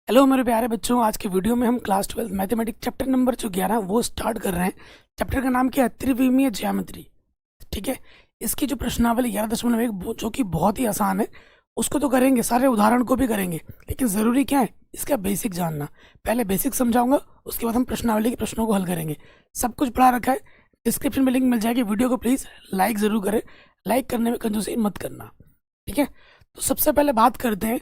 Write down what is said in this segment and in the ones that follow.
Hello मेरे प्यारे बच्चों, आज की वीडियो में हम क्लास 12 मैथमेटिक्स चैप्टर नंबर जो 11 वो स्टार्ट कर रहे हैं। चैप्टर का नाम क्या है? त्रिविमीय ज्यामिति। ठीक है। इसकी जो प्रश्नावली 11.1 जो कि बहुत ही आसान है, उसको तो करेंगे, सारे उदाहरण को भी करेंगे, लेकिन ज़रूरी क्या है इसका बेसिक जानना। पहले बेसिक समझाऊंगा, उसके बाद हम प्रश्नावली के प्रश्नों को हल करेंगे। सब कुछ पढ़ा रखा है, डिस्क्रिप्शन में लिंक मिल जाएगी। वीडियो को प्लीज़ लाइक ज़रूर करें, लाइक करने में कंजूसी मत करना। ठीक है। तो सबसे पहले बात करते हैं,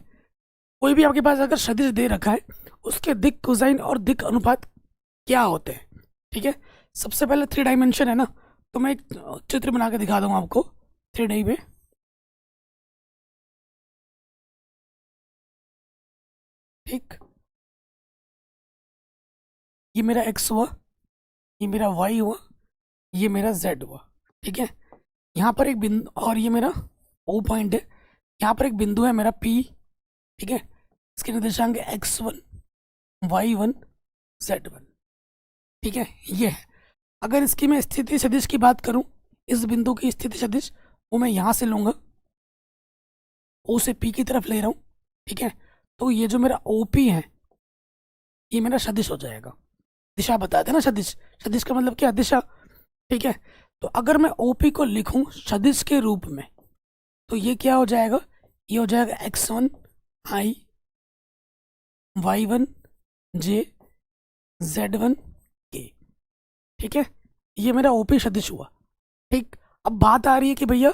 कोई भी आपके पास अगर सदिश दे रखा है, उसके दिक कोसाइन और दिक अनुपात क्या होते हैं। ठीक है। सबसे पहले 3 डायमेंशन है ना, तो मैं एक चित्र बना के दिखा दूंगा आपको 3D में। ठीक, ये मेरा एक्स हुआ, ये मेरा वाई हुआ, ये मेरा जेड हुआ। ठीक है। यहाँ पर एक बिंदु, और ये मेरा ओ पॉइंट है। यहाँ पर एक बिंदु है मेरा पी। ठीक है। इसके निर्देशांक x1, y1, z1। ठीक है, ये है। अगर इसकी मैं स्थिति सदिश की बात करूं, इस बिंदु की स्थिति सदिश वो मैं यहाँ से लूंगा, ओ से पी की तरफ ले रहा हूँ। ठीक है। तो ये जो मेरा ओपी है, ये मेरा सदिश हो जाएगा। दिशा बताते हैं ना, सदिश, सदिश का मतलब क्या? दिशा। ठीक है। तो अगर मैं ओपी को लिखूं सदिश के रूप में, तो ये क्या हो जाएगा? ये हो जाएगा x1 i, y1 j, z1 k। ठीक है। ये मेरा ओपी सदिश हुआ। ठीक। अब बात आ रही है कि भैया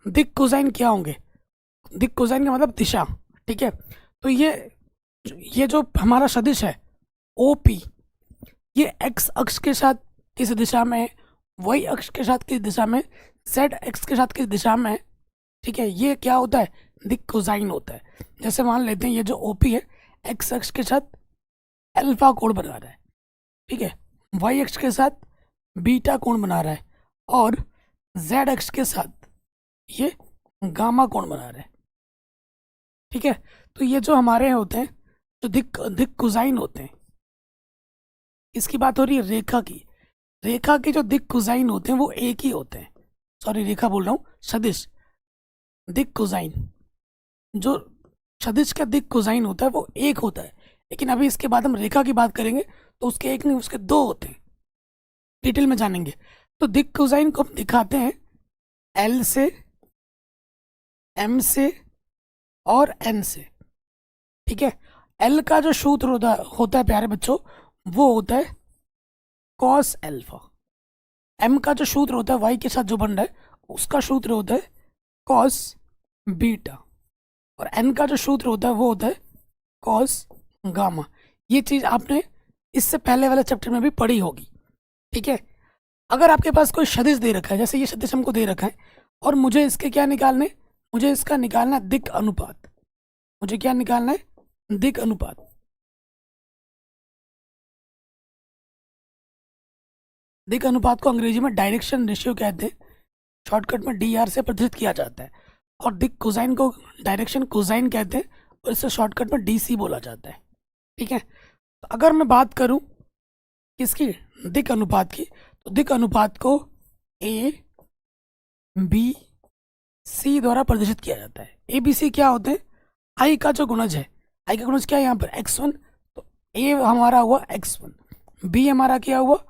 दिक कोसाइन क्या होंगे। दिक कोसाइन का मतलब दिशा। ठीक है। तो ये जो हमारा सदिश है ओपी, ये एक्स अक्ष के साथ किस दिशा में है, वाई अक्ष के साथ किस दिशा में, जेड एक्स के साथ किस दिशा में है। ठीक है। ये क्या होता है? दिक कोसाइन होता है। जैसे मान लेते हैं ये जो ओपी है, एक्स अक्ष के साथ अल्फा कोण बना रहा है। ठीक है। वाई अक्ष के साथ बीटा कोण बना रहा है, और जेड अक्ष के साथ ये गामा कोण बना रहा है। ठीक है। तो ये जो हमारे यहाँ होते हैं, जो दिक दिक कोसाइन होते हैं, इसकी बात हो रही है रेखा की। रेखा के जो दिक कोसाइन होते हैं वो एक ही होते हैं। सॉरी, रेखा बोल रहा हूँ, सदिश। दिक कोसाइन, जो सदिश का दिक कोसाइन होता है वो एक होता है। लेकिन अभी इसके बाद हम रेखा की बात करेंगे, तो उसके एक नहीं, उसके दो होते हैं। डिटेल में जानेंगे। तो दिक कोसाइन को हम दिखाते हैं एल से, एम से और एन से। ठीक है। एल का जो सूत्र होता है प्यारे बच्चों, वो होता है कॉस एल्फा। एम का जो सूत्र होता है वाई के साथ जो बन रहा है, उसका सूत्र होता है कॉस बीटा। और एन का जो सूत्र होता है वो होता है कॉस गामा। ये चीज आपने इससे पहले वाले चैप्टर में भी पढ़ी होगी। ठीक है। अगर आपके पास कोई सदिश दे रखा है, जैसे ये सदिश हमको दे रखा है, और मुझे इसके क्या निकालने, मुझे इसका निकालना है दिक अनुपात। मुझे क्या निकालना है? दिक अनुपात। दिक अनुपात को अंग्रेजी में डायरेक्शन रेशियो कहते हैं, शॉर्टकट में डी आर से प्रदर्शित किया जाता है। और दिक कोसाइन को डायरेक्शन कोसाइन कहते हैं, और इसे शॉर्टकट में डी सी बोला जाता है। ठीक है। तो अगर मैं बात करूं किसकी, दिक अनुपात की, तो दिक अनुपात को ए बी सी द्वारा प्रदर्शित किया जाता है। ए बी सी क्या होते हैं? आई का जो गुणज है, आई का गुणज क्या है यहाँ पर? x1। तो ए हमारा हुआ x1, बी हमारा क्या हुआ?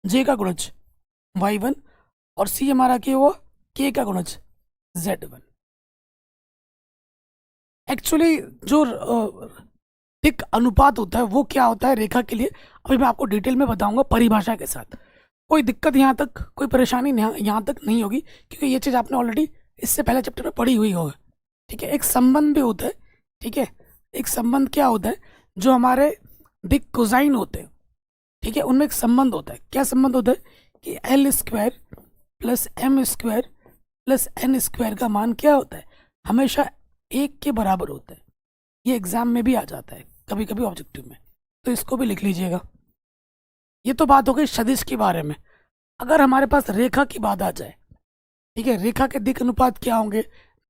जे का गुणज y1, और सी हमारा क्या हुआ? के का गुणज z1। एक्चुअली जो दिक अनुपात होता है वो क्या होता है रेखा के लिए, अभी मैं आपको डिटेल में बताऊंगा परिभाषा के साथ। कोई दिक्कत यहाँ तक, कोई परेशानी यहाँ तक नहीं होगी, क्योंकि ये चीज़ आपने ऑलरेडी इससे पहले चैप्टर में पढ़ी हुई होगी। ठीक है। एक संबंध भी होता है। ठीक है। एक संबंध क्या होता है? जो हमारे दिक कोसाइन होते हैं, ठीक है, उनमें एक संबंध होता है। क्या संबंध होता है? कि L square plus M square plus N square का मान क्या होता है? हमेशा एक के बराबर होता है। ये एग्जाम में भी आ जाता है, कभी कभी ऑब्जेक्टिव में, तो इसको भी लिख लीजिएगा। ये तो बात हो गई सदिश के बारे में। अगर हमारे पास रेखा की बात आ जाए, ठीक है, रेखा के दिक अनुपात क्या होंगे,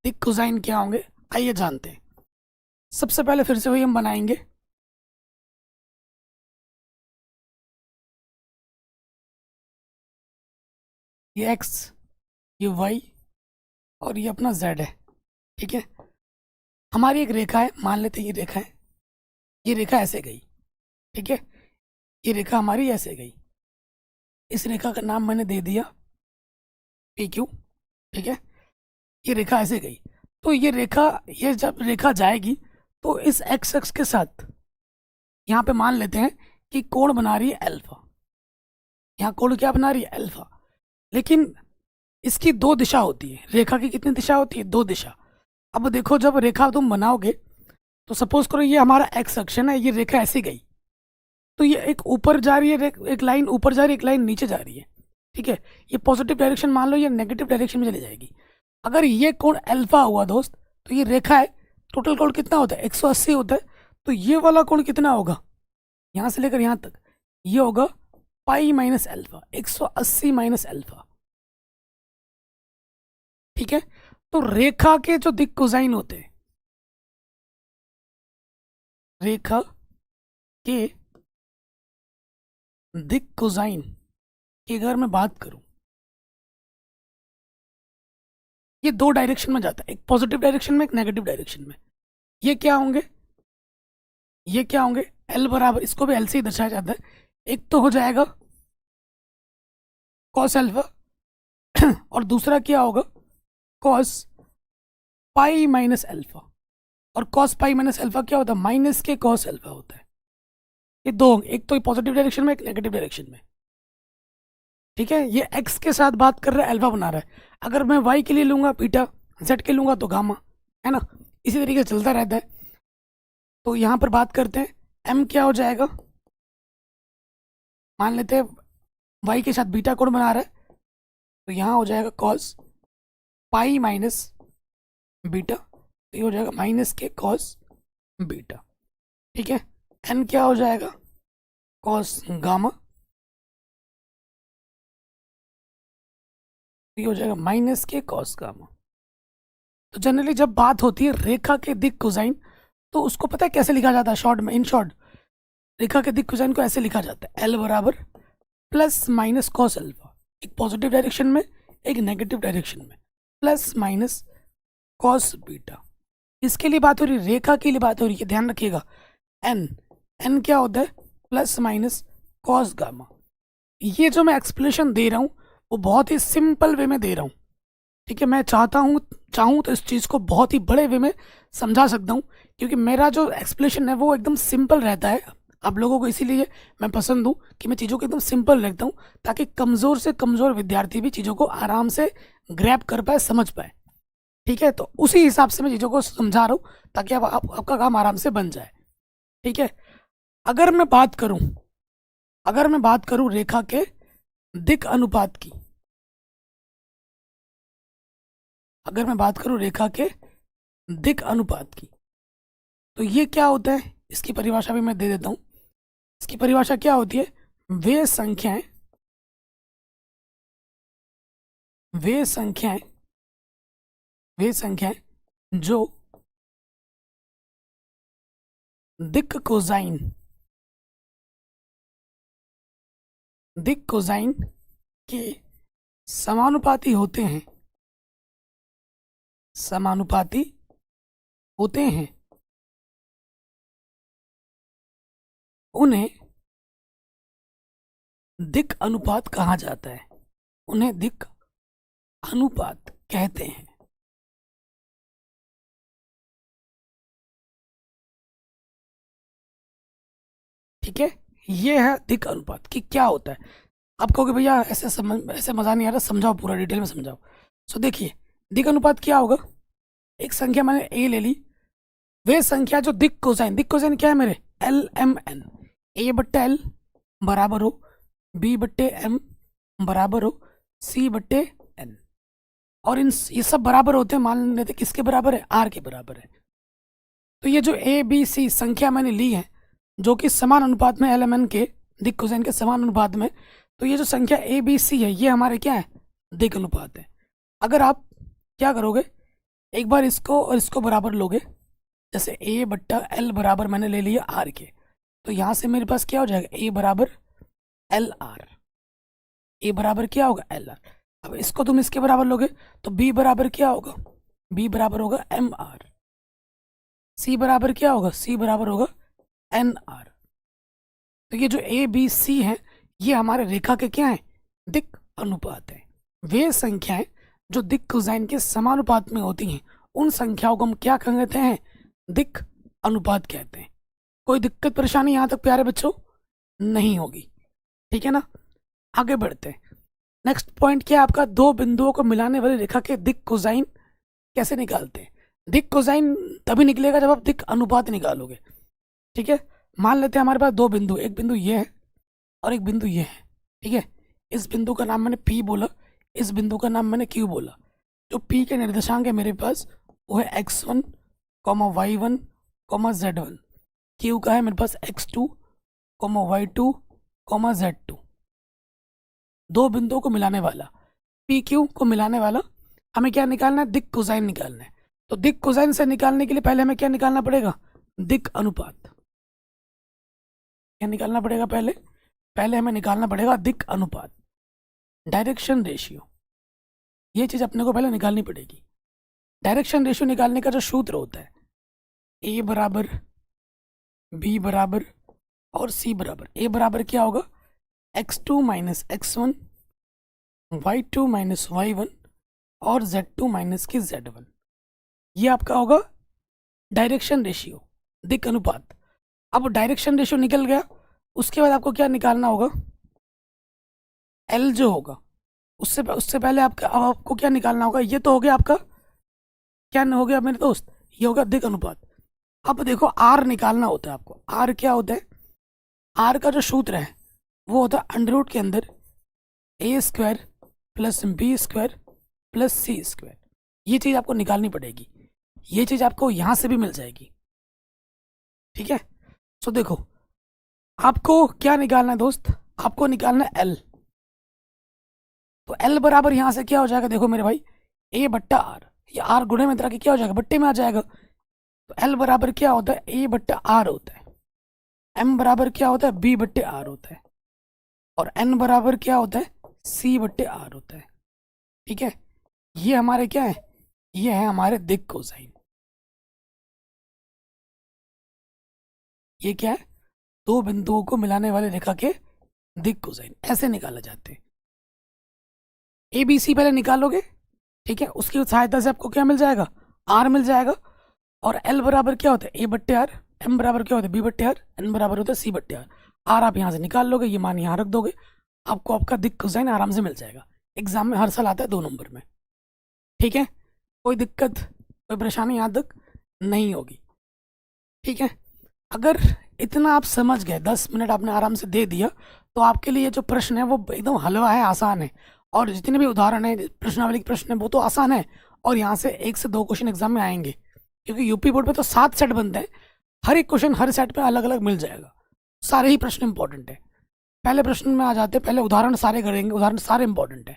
दिक कोसाइन क्या होंगे, आइए जानते हैं। सबसे पहले फिर से वही हम बनाएंगे। ये एक्स, ये वाई, और ये अपना जेड है। ठीक है। हमारी एक रेखा है, मान लेते हैं ये रेखा है। ये रेखा ऐसे गई, ठीक है, ये रेखा हमारी ऐसे गई, इस रेखा का नाम मैंने दे दिया पी क्यू, ठीक है, ये रेखा ऐसे गई। तो ये रेखा, ये जब रेखा जाएगी तो इस एक्स एक्स के साथ यहाँ पे मान लेते हैं कि कोण बना रही है अल्फा, यहाँ कोण क्या बना रही है अल्फा, लेकिन इसकी दो दिशा होती है, रेखा की कितनी दिशा होती है, दो दिशा। अब देखो जब रेखा तुम बनाओगे तो सपोज करो ये हमारा एक्स अक्ष है ना, ये रेखा ऐसे गई तो ये एक ऊपर जा रही है, एक लाइन ऊपर जा रही है, एक लाइन नीचे जा रही है, ठीक है, ये पॉजिटिव डायरेक्शन मान लो, ये नेगेटिव डायरेक्शन में चली जाएगी। अगर ये कोण अल्फा हुआ दोस्त तो ये रेखा है, टोटल कोण कितना होता है 180 होता है, तो ये वाला कोण कितना होगा यहाँ से लेकर यहाँ तक, ये होगा pi minus alpha, 180 minus alpha, ठीक है। तो रेखा के जो दिक् कोसाइन होते हैं, रेखा के दिक् कोसाइन की अगर मैं बात करूं, ये दो डायरेक्शन में जाता है, एक पॉजिटिव डायरेक्शन में, एक नेगेटिव डायरेक्शन में। ये क्या होंगे, ये क्या होंगे, एल बराबर, इसको भी एल से ही दर्शाया जाता है, एक तो हो जाएगा कॉस अल्फा और दूसरा क्या होगा कॉस पाई माइनस अल्फा, और कॉस पाई माइनस अल्फा क्या होता है, माइनस के कॉस अल्फा होता है। ये दो, एक तो पॉजिटिव डायरेक्शन में, एक नेगेटिव डायरेक्शन में, ठीक है। ये एक्स के साथ बात कर रहा है, अल्फा बना रहा है, अगर मैं वाई के लिए लूंगा बीटा, जेड के लूंगा तो गामा, है ना, इसी तरीके से चलता रहता है। तो यहाँ पर बात करते हैं एम क्या हो जाएगा, मान लेते हैं वाई के साथ बीटा कोण बना रहा है, तो यहाँ हो जाएगा कॉस पाई माइनस बीटा, तो ये हो जाएगा माइनस के कॉस बीटा, ठीक है। एन क्या हो जाएगा कॉस गामा, ये हो जाएगा माइनस के कॉस गामा। तो जनरली जब बात होती है रेखा के दिक् कोसाइन तो उसको पता है कैसे लिखा जाता है, शॉर्ट में, इन शॉर्ट रेखा के दिक् कोसाइन को ऐसे लिखा जाता है, एल बराबर प्लस माइनस कॉस अल्फा, एक पॉजिटिव डायरेक्शन में, एक नेगेटिव डायरेक्शन में, प्लस माइनस कॉस बीटा। इसके लिए बात हो रही है, रेखा के लिए बात हो रही है, ध्यान रखिएगा। एन, एन क्या होता है प्लस माइनस कॉस गामा। ये जो मैं एक्सप्लेनेशन दे रहा हूँ वो बहुत ही सिंपल वे में दे रहा हूँ, ठीक है। मैं चाहूँ तो इस चीज़ को बहुत ही बड़े वे में समझा सकता हूँ, क्योंकि मेरा जो एक्सप्लेनेशन है वो एकदम सिंपल रहता है आप लोगों को, इसीलिए मैं पसंद हूँ कि मैं चीज़ों को एकदम सिंपल रखता हूँ, ताकि कमज़ोर से कमज़ोर विद्यार्थी भी चीज़ों को आराम से ग्रैब कर पाए, समझ पाए, ठीक है। तो उसी हिसाब से मैं चीज़ों को समझा रहा हूँ ताकि आपका काम आराम से बन जाए, ठीक है। अगर मैं बात करूँ रेखा के दिक् अनुपात की, अगर मैं बात करूं रेखा के दिक् अनुपात की, तो ये क्या होता है, इसकी परिभाषा भी मैं दे देता हूं। इसकी परिभाषा क्या होती है, वे संख्याएं जो दिक् कोसाइन के समानुपाती होते हैं, उन्हें दिक् अनुपात कहा जाता है, उन्हें दिक् अनुपात कहते हैं, ठीक है। ये है दिक् अनुपात कि क्या होता है। आप कहोगे भैया ऐसे मजा नहीं आ रहा, समझाओ, पूरा डिटेल में समझाओ। सो देखिए दिक् अनुपात क्या होगा, एक संख्या मैंने ए ले ली, वे संख्या जो दिक् कोसाइन क्या है मेरे, एल एम एन, ए बट्टे एल बराबर हो बी बट्टे एम बराबर हो सी बट्टे एन, और ये सब बराबर होते हैं, मान लेते किसके बराबर है, आर के बराबर है। तो ये जो ए बी सी संख्या मैंने ली है जो कि समान अनुपात में एल एम एन के दिक् कोसाइन के समान अनुपात में, तो ये जो संख्या ए बी सी है ये हमारे क्या है, दिक् अनुपात है। अगर आप क्या करोगे, एक बार इसको और इसको बराबर लोगे, जैसे ए बट्टा एल बराबर मैंने ले लिया आर के, तो यहाँ से मेरे पास क्या हो जाएगा, ए बराबर एल आर, ए बराबर क्या होगा एल आर। अब इसको तुम इसके बराबर लोगे तो बी बराबर क्या होगा, बी बराबर होगा एम आर, सी बराबर क्या होगा, सी बराबर होगा एन आर। तो ये जो ए बी सी है ये हमारे रेखा के क्या है, दिक् अनुपात है। वे संख्याएं जो दिक् कोसाइन के समानुपात में होती हैं उन संख्याओं को हम क्या कहते हैं, दिक् अनुपात कहते हैं। कोई दिक्कत परेशानी यहाँ तक प्यारे बच्चों नहीं होगी, ठीक है ना। आगे बढ़ते हैं। नेक्स्ट पॉइंट क्या है आपका, दो बिंदुओं को मिलाने वाली रेखा के दिक् कोसाइन कैसे निकालते हैं। दिक् कोसाइन तभी निकलेगा जब आप दिक् अनुपात निकालोगे, ठीक है। मान लेते हैं हमारे पास दो बिंदु, एक बिंदु ये है और एक बिंदु ये है, ठीक है। इस बिंदु का नाम मैंने P बोला, इस बिंदु का नाम मैंने Q बोला। जो P के निर्देशांक है मेरे पास वो है x1, y1, z1। Q का है मेरे पास x2, y2, z2। दो बिंदुओं को मिलाने वाला, पी क्यू को मिलाने वाला हमें क्या निकालना है, दिक् कोसाइन निकालना है। तो दिक् कोसाइन से निकालने के लिए पहले हमें क्या निकालना पड़ेगा, दिक् अनुपात। क्या निकालना पड़ेगा पहले, पहले हमें निकालना पड़ेगा दिक् अनुपात, डायरेक्शन रेशियो। ये चीज़ अपने को पहले निकालनी पड़ेगी। डायरेक्शन रेशियो निकालने का जो सूत्र होता है, ए बराबर बी बराबर और सी बराबर, ए बराबर क्या होगा, x2 minus x1, y2 minus y1 और z2 माइनस की z1। ये आपका होगा डायरेक्शन रेशियो, दिक् अनुपात। अब डायरेक्शन रेशियो निकल गया, उसके बाद आपको क्या निकालना होगा, L जो होगा, उससे पहले आपका अब आपको क्या निकालना होगा, ये तो हो गया आपका, क्या हो गया मेरे दोस्त, ये होगा दिक् अनुपात। अब देखो R निकालना होता है आपको। R क्या होता है, R का जो सूत्र है वो होता है अंडर रूट के अंदर a² plus b² plus c²। ये चीज़ आपको निकालनी पड़ेगी, ये चीज़ आपको यहाँ से भी मिल जाएगी, ठीक है। सो देखो आपको क्या निकालना है दोस्त, आपको निकालना है L। तो L बराबर यहाँ से क्या हो जाएगा, देखो मेरे भाई, a बट्टा R, ये R गुणे में तरह के क्या हो जाएगा, बट्टे में आ जाएगा। तो L बराबर क्या होता है, a बट्टा R होता है। M बराबर क्या होता है, b बट्टे R होता है। और N बराबर क्या होता है, c बट्टे R होता है, ठीक है। ये हमारे क्या है, ये है हमारे दिक् कोसाइन। ये क्या है, दो बिंदुओं को मिलाने वाले रेखा के दिक् कोसाइन ऐसे निकाला जाते हैं। ए बी सी पहले निकालोगे, ठीक है, उसकी सहायता से आपको क्या मिल जाएगा, आर मिल जाएगा। और एल बराबर क्या होता है, ए बट्टे आर, एम बराबर क्या होता है, बी बट्टे आर, एन बराबर होता है सी बट्टे आर। आर आप यहाँ से निकाल लोगे, ये मान यहाँ रख दोगे, आपको आपका दिक् कोसाइन आराम से मिल जाएगा। एग्जाम में हर साल आता है 2 नंबर में, ठीक है। कोई दिक्कत कोई परेशानी यहाँ तक नहीं होगी, ठीक है। अगर इतना आप समझ गए, 10 मिनट आपने आराम से दे दिया, तो आपके लिए जो प्रश्न है वो एकदम हलवा है, आसान है। और जितने भी उदाहरण है, प्रश्नावली के प्रश्न है, वो तो आसान है। और यहाँ से 1 से 2 क्वेश्चन एग्जाम में आएंगे, क्योंकि यूपी बोर्ड पे तो 7 सेट बनते हैं, हर एक क्वेश्चन हर सेट पे अलग अलग मिल जाएगा। सारे ही प्रश्न इंपॉर्टेंट है। पहले प्रश्न में आ जाते, पहले उदाहरण सारे करेंगे, उदाहरण सारे इंपॉर्टेंट है।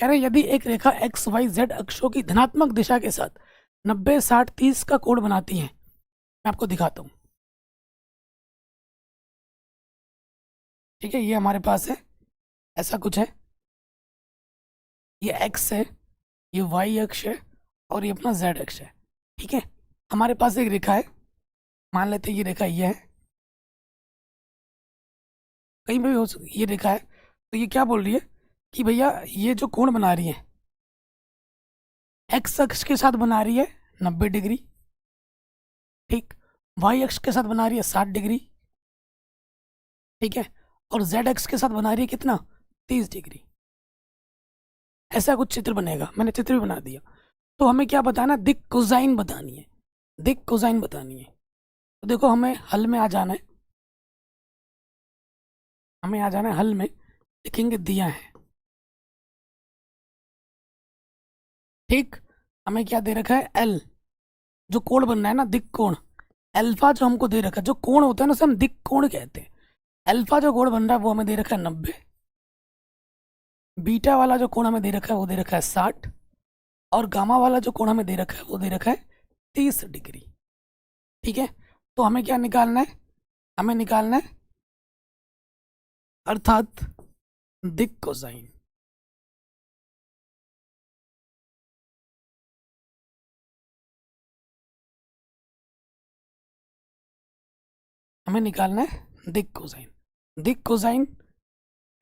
कह रहे हैं यदि एक रेखा एक्स वाई जेड अक्षों की धनात्मक दिशा के साथ 90 60 30 का कोण बनाती है, मैं आपको दिखाता हूँ, ठीक है। ये हमारे पास है, ऐसा कुछ है, ये एक्स है, ये वाई अक्ष है और ये अपना जेड अक्ष है, ठीक है। हमारे पास एक रेखा है, मान लेते हैं ये रेखा ये है, कहीं पे भी हो सकती ये रेखा है। तो ये क्या बोल रही है कि भैया ये जो कोण बना रही है, एक्स अक्ष के साथ बना रही है 90 डिग्री, ठीक। वाई अक्ष के साथ बना रही है 60 डिग्री, ठीक है। और जेड अक्ष के साथ बना रही है कितना, 30 डिग्री। ऐसा कुछ चित्र बनेगा, मैंने चित्र भी बना दिया। तो हमें क्या बताना, दिक् कोसाइन बतानी है, दिक् कोसाइन बतानी है। तो देखो हमें हल में आ जाना है, हमें आ जाना है हल में, लिखेंगे दिया है, ठीक। हमें क्या दे रखा है, एल, जो कोण बनना है ना, दिक् कोण। अल्फा जो हमको दे रखा है, जो कोण होता है ना उसे हम दिक् कोण कहते हैं। अल्फा जो कोण बन रहा है वो हमें दे रखा है 90, बीटा वाला जो कोण हमें दे रखा है वो दे रखा है 60, और गामा वाला जो कोण हमें दे रखा है वो दे रखा है 30 डिग्री, ठीक है। तो हमें क्या निकालना है, हमें निकालना है अर्थात दिक् कोसाइन। हमें निकालना है दिक कोसाइन। दिक कोसाइन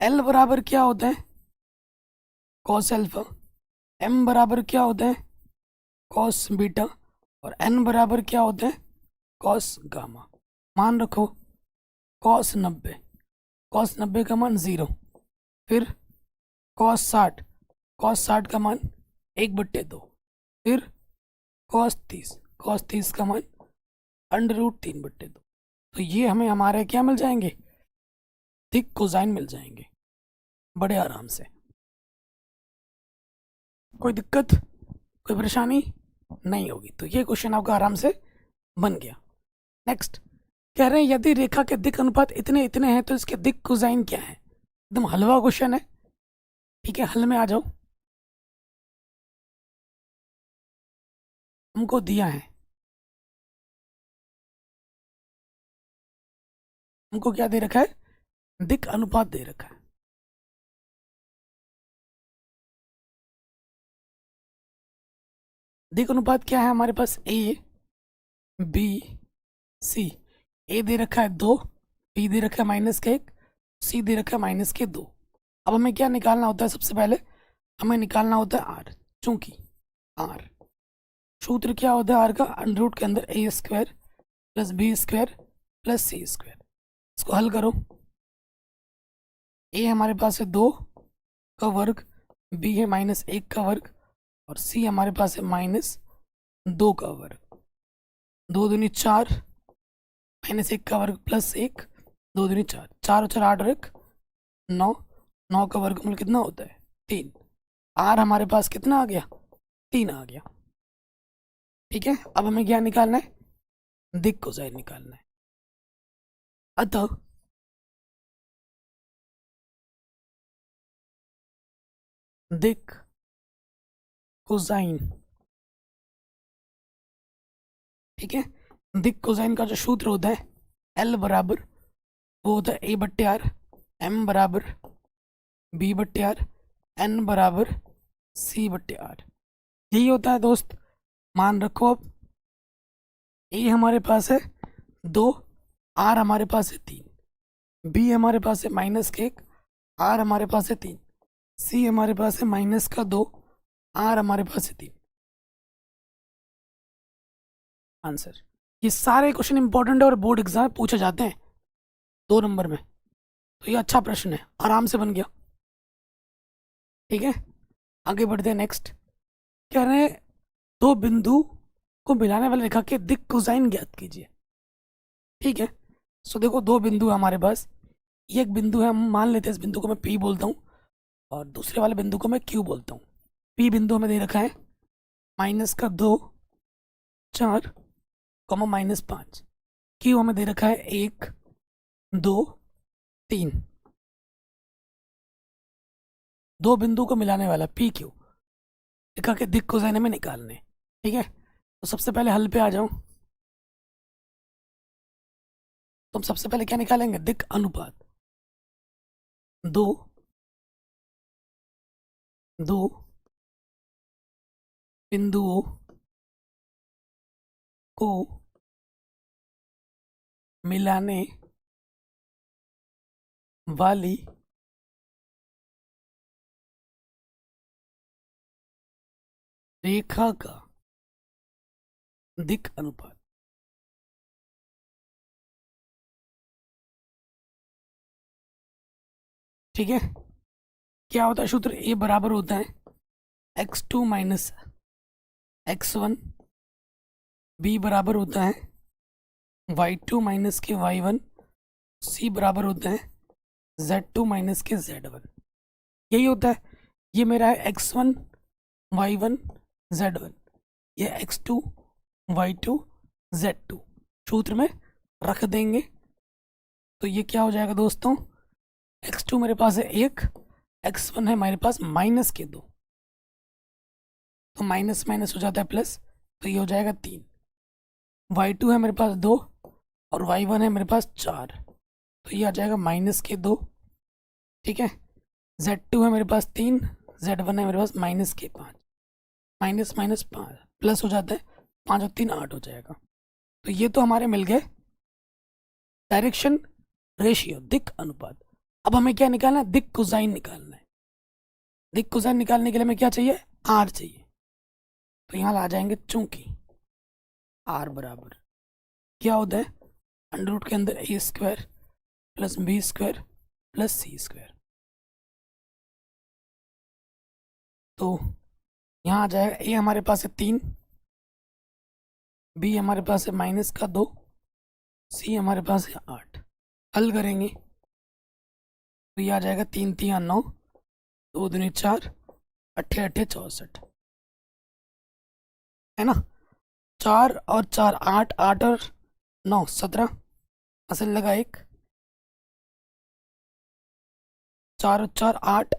एल बराबर क्या होता है, कॉस अल्फा, एम बराबर क्या होता है, कॉस बीटा, और एन बराबर क्या होता है, कॉस गामा। मान रखो कॉस 90, कॉस 90 का मान 0, फिर कॉस 60, कॉस 60 का मान 1/2, फिर कॉस 30, कॉस 30 का मान √3/2। तो ये हमें हमारे क्या मिल जाएंगे, थिक कोसाइन मिल जाएंगे बड़े आराम से। कोई दिक्कत, कोई परेशानी नहीं होगी। तो ये क्वेश्चन आपका आराम से बन गया। नेक्स्ट कह रहे हैं यदि रेखा के दिक अनुपात इतने इतने हैं तो इसके दिक कोसाइन क्या है। एकदम हलवा क्वेश्चन है, ठीक है, हल में आ जाओ। हमको दिया है, हमको क्या दे रखा है, दिक अनुपात दे रखा है। दिक अनुपात क्या है हमारे पास, ए बी सी। ए दे रखा है 2, बी दे रखा है -1, सी दे रखा है -2। अब हमें क्या निकालना होता है, सबसे पहले हमें निकालना होता है आर। चूंकि आर सूत्र क्या होता है आर का, अंडर के अंदर a² + b² + c²। इसको हल करो। ए हमारे पास है 2 का वर्ग, बी है -1 का वर्ग, और सी हमारे पास है -2 का वर्ग। 2 दूनी 4, -1 का वर्ग +1, 2 दूनी 4, 4 और 4 8 और 1 9, 9 का वर्गमूल कितना होता है, 3। आर हमारे पास कितना आ गया, 3 आ गया। ठीक है, अब हमें क्या निकालना है, दिक कोसाइन निकालना है। अतः दिक कोसाइन, ठीक है, दिक कोसाइन का जो सूत्र होता है एल बराबर, वो होता है a/r, m बराबर b/r, n बराबर c/r। यही होता है दोस्त। मान रखो अब ए हमारे पास है 2, आर हमारे पास है 3, बी हमारे पास है -1, आर हमारे पास है 3, सी हमारे पास है -2, आर हमारे पास है 3। आंसर, ये सारे क्वेश्चन इंपॉर्टेंट है और बोर्ड एग्जाम में पूछे जाते हैं 2 नंबर में। तो ये अच्छा प्रश्न है, आराम से बन गया। ठीक है, आगे बढ़ते हैं। नेक्स्ट कह रहे हैं 2 बिंदु को मिलाने वाली रेखा के दिक कोसाइन ज्ञात कीजिए। ठीक है, सो देखो 2 बिंदु है हमारे पास। ये एक बिंदु है, हम मान लेते हैं इस बिंदु को मैं P बोलता हूँ और दूसरे वाले बिंदु को मैं Q बोलता हूँ। P बिंदु हमें दे रखा है -2 4, -5। Q हमें दे रखा है 1 2 3। 2 बिंदु को मिलाने वाला PQ रेखा के दिक कोसाइन हमें निकालने। ठीक है, तो सबसे पहले हल पे आ जाओ। तो हम सबसे पहले क्या निकालेंगे, दिक अनुपात। 2 बिंदुओं को मिलाने वाली रेखा का दिक अनुपात। ठीक है, क्या होता है सूत्र, ए बराबर होता है x2 - x1, बी बराबर होता है y2 - के y1, सी बराबर होता है z2 - के z1। यही होता है। ये मेरा है x1 y1 z1, ये x2 y2 z2 सूत्र में रख देंगे। तो ये क्या हो जाएगा दोस्तों, x2 मेरे पास है 1, x1 है मेरे पास -2, तो माइनस माइनस हो जाता है प्लस, तो ये हो जाएगा 3। y2 है मेरे पास 2 और y1 है मेरे पास 4, तो ये आ जाएगा -2। ठीक है, z2 है मेरे पास 3, z1 है मेरे पास -5, -5 प्लस हो जाता है 5 और 3 8 हो जाएगा। तो ये तो हमारे मिल गए डायरेक्शन रेशियो, दिक् अनुपात। अब हमें क्या निकालना है? दिक् कोसाइन निकालना है। दिक् कोसाइन निकालने के लिए हमें क्या चाहिए? आर चाहिए। तो यहाँ आ जाएंगे, चूंकि आर बराबर क्या होता है? अंडर रूट के अंदर A square plus B square plus C square. तो यहाँ आ जाएगा, ए हमारे पास है 3, बी हमारे पास है -2, सी हमारे पास है 8। हल करेंगे तो ये आ जाएगा 3 3 9, 2 दूनी 4, 8 8 64, है ना। 4 और 4 8, 8 और 9 17, असल लगा 1। 4 और 4 8,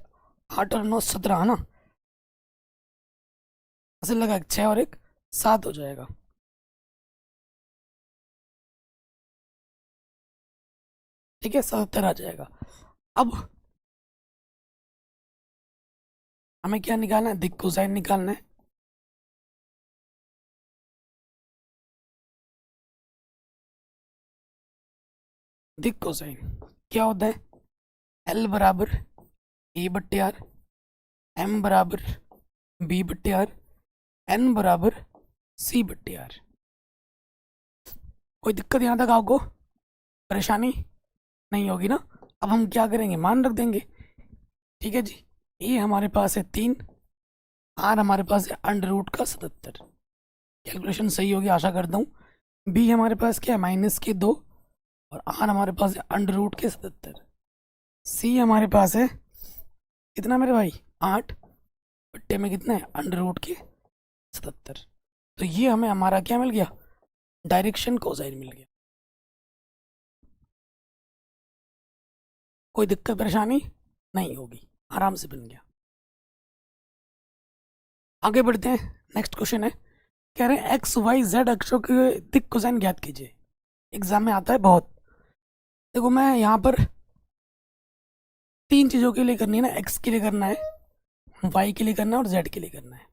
8 और 9 17, है ना। असल लगा 1, 6 और 1 7 हो जाएगा। ठीक है, 77 आ जाएगा। अब हमें क्या निकालना है? दिक् कोसाइन निकालना है। दिक् कोसाइन क्या होता है? एल बराबर ए बट्टे आर, एम बराबर बी बट्टे आर, एन बराबर सी बट्टे आर। कोई दिक्कत यहाँ तक आपको? परेशानी नहीं होगी ना? अब हम क्या करेंगे? मान रख देंगे। ठीक है जी। ए हमारे पास है 3, आर हमारे पास है अंडर रूट का 77। कैलकुलेशन सही होगी आशा करता हूँ। बी हमारे पास क्या है? -2, और आर हमारे पास है अंडर रूट के 77। सी हमारे पास है कितना मेरे भाई? 8 बट्टे में कितना है? अंडर रूट के 77। तो ये हमें हमारा क्या मिल गया? डायरेक्शन कोसाइन मिल गया। कोई दिक्कत परेशानी नहीं होगी, आराम से बन गया। आगे बढ़ते हैं। नेक्स्ट क्वेश्चन है, कह रहे हैं एक्स वाई जेड अक्षों के दिक् कोसाइन ज्ञात कीजिए। एग्जाम में आता है बहुत। देखो मैं यहाँ पर 3 चीज़ों के लिए करनी है ना। एक्स के लिए करना है, वाई के लिए करना है और जेड के लिए करना है।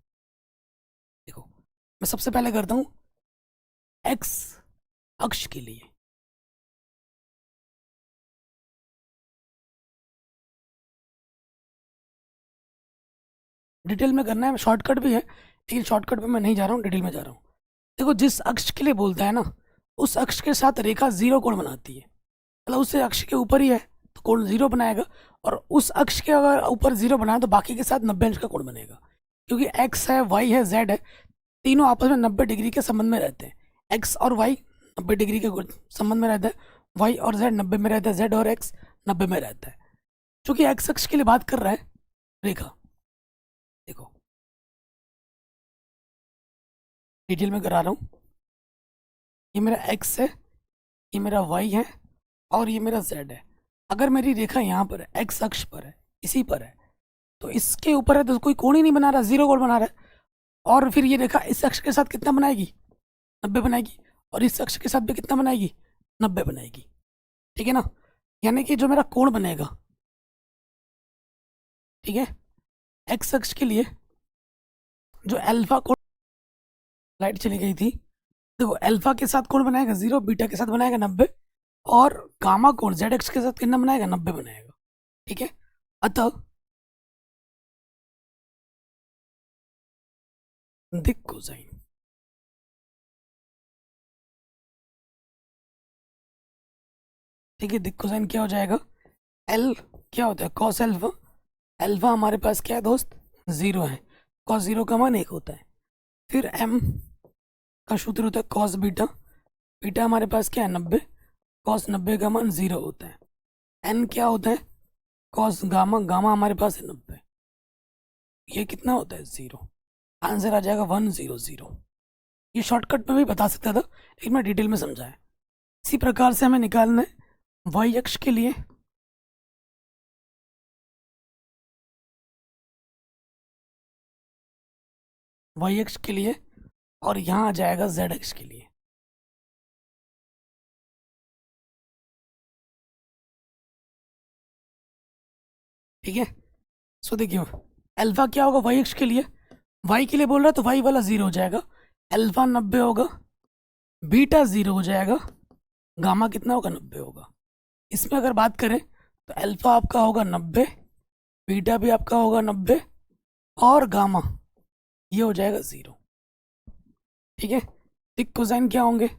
देखो मैं सबसे पहले करता हूँ एक्स अक्ष के लिए। डिटेल में करना है, शॉर्टकट भी है लेकिन शॉर्टकट पे मैं नहीं जा रहा हूँ, डिटेल में जा रहा हूँ। देखो जिस अक्ष के लिए बोलता है ना, उस अक्ष के साथ रेखा 0 कोण बनाती है। मतलब उस अक्ष के ऊपर ही है तो कोण 0 बनाएगा, और उस अक्ष के अगर ऊपर 0 बनाए तो बाकी के साथ 90 अंश का कोण बनेगा। क्योंकि एक्स है, वाई है, जेड है, तीनों आपस में 90 डिग्री के संबंध में रहते हैं। एक्स और वाई 90 डिग्री के संबंध में रहता है, वाई और जेड 90 में रहता है, जेड और एक्स 90 में रहता है। चूंकि एक्स अक्ष के लिए बात कर रहा है रेखा, देखो डिटेल में करा रहा हूँ। ये मेरा एक्स है, ये मेरा वाई है, और ये मेरा जेड है। अगर मेरी रेखा यहाँ पर है, एक्स अक्ष पर है, इसी पर है, तो इसके ऊपर है तो कोई कोण ही नहीं बना रहा, 0 कोण बना रहा है। और फिर ये रेखा इस अक्ष के साथ कितना बनाएगी? 90 बनाएगी। और इस अक्ष के साथ भी कितना बनाएगी? 90 बनाएगी। ठीक है ना। यानी कि जो मेरा कोण बनेगा, ठीक है, एक्स अक्ष के लिए जो अल्फा कोण, लाइट चली गई थी, देखो अल्फा के साथ कोण बनाएगा 0, बीटा के साथ बनाएगा 90, और गामा कोण जेड एक्स के साथ कितना बनाएगा? 90 बनाएगा। ठीक है। अतः दिक् कोसाइन, ठीक है, दिक् कोसाइन क्या हो जाएगा? एल क्या होता है? Cos alpha. एल्फा हमारे पास क्या है दोस्त? 0 है। कॉस 0 का मान 1 होता है। फिर एम का सूत्र होता है कॉस बीटा। बीटा हमारे पास क्या है? 90। कॉस 90 का मान 0 होता है। एन क्या होता है? Cos gamma. गामा हमारे पास है 90। ये कितना होता है? 0। आंसर आ जाएगा 100। ये शॉर्टकट में भी बता सकता था लेकिन मैं डिटेल में समझाया। इसी प्रकार से हमें निकालना है वाई अक्ष के लिए वाई अक्ष के लिए, और यहाँ आ जाएगा जेड अक्ष के लिए। ठीक है। सो देखियो अल्फा क्या होगा वाई अक्ष के लिए? वाई के लिए बोल रहा है तो वाई वाला 0 हो जाएगा, अल्फा 90 होगा, बीटा 0 हो जाएगा, गामा कितना होगा, 90 होगा। इसमें अगर बात करें तो अल्फा आपका होगा 90, बीटा भी आपका होगा 90, और गामा ये हो जाएगा 0। ठीक है, दिक कोसाइन क्या होंगे?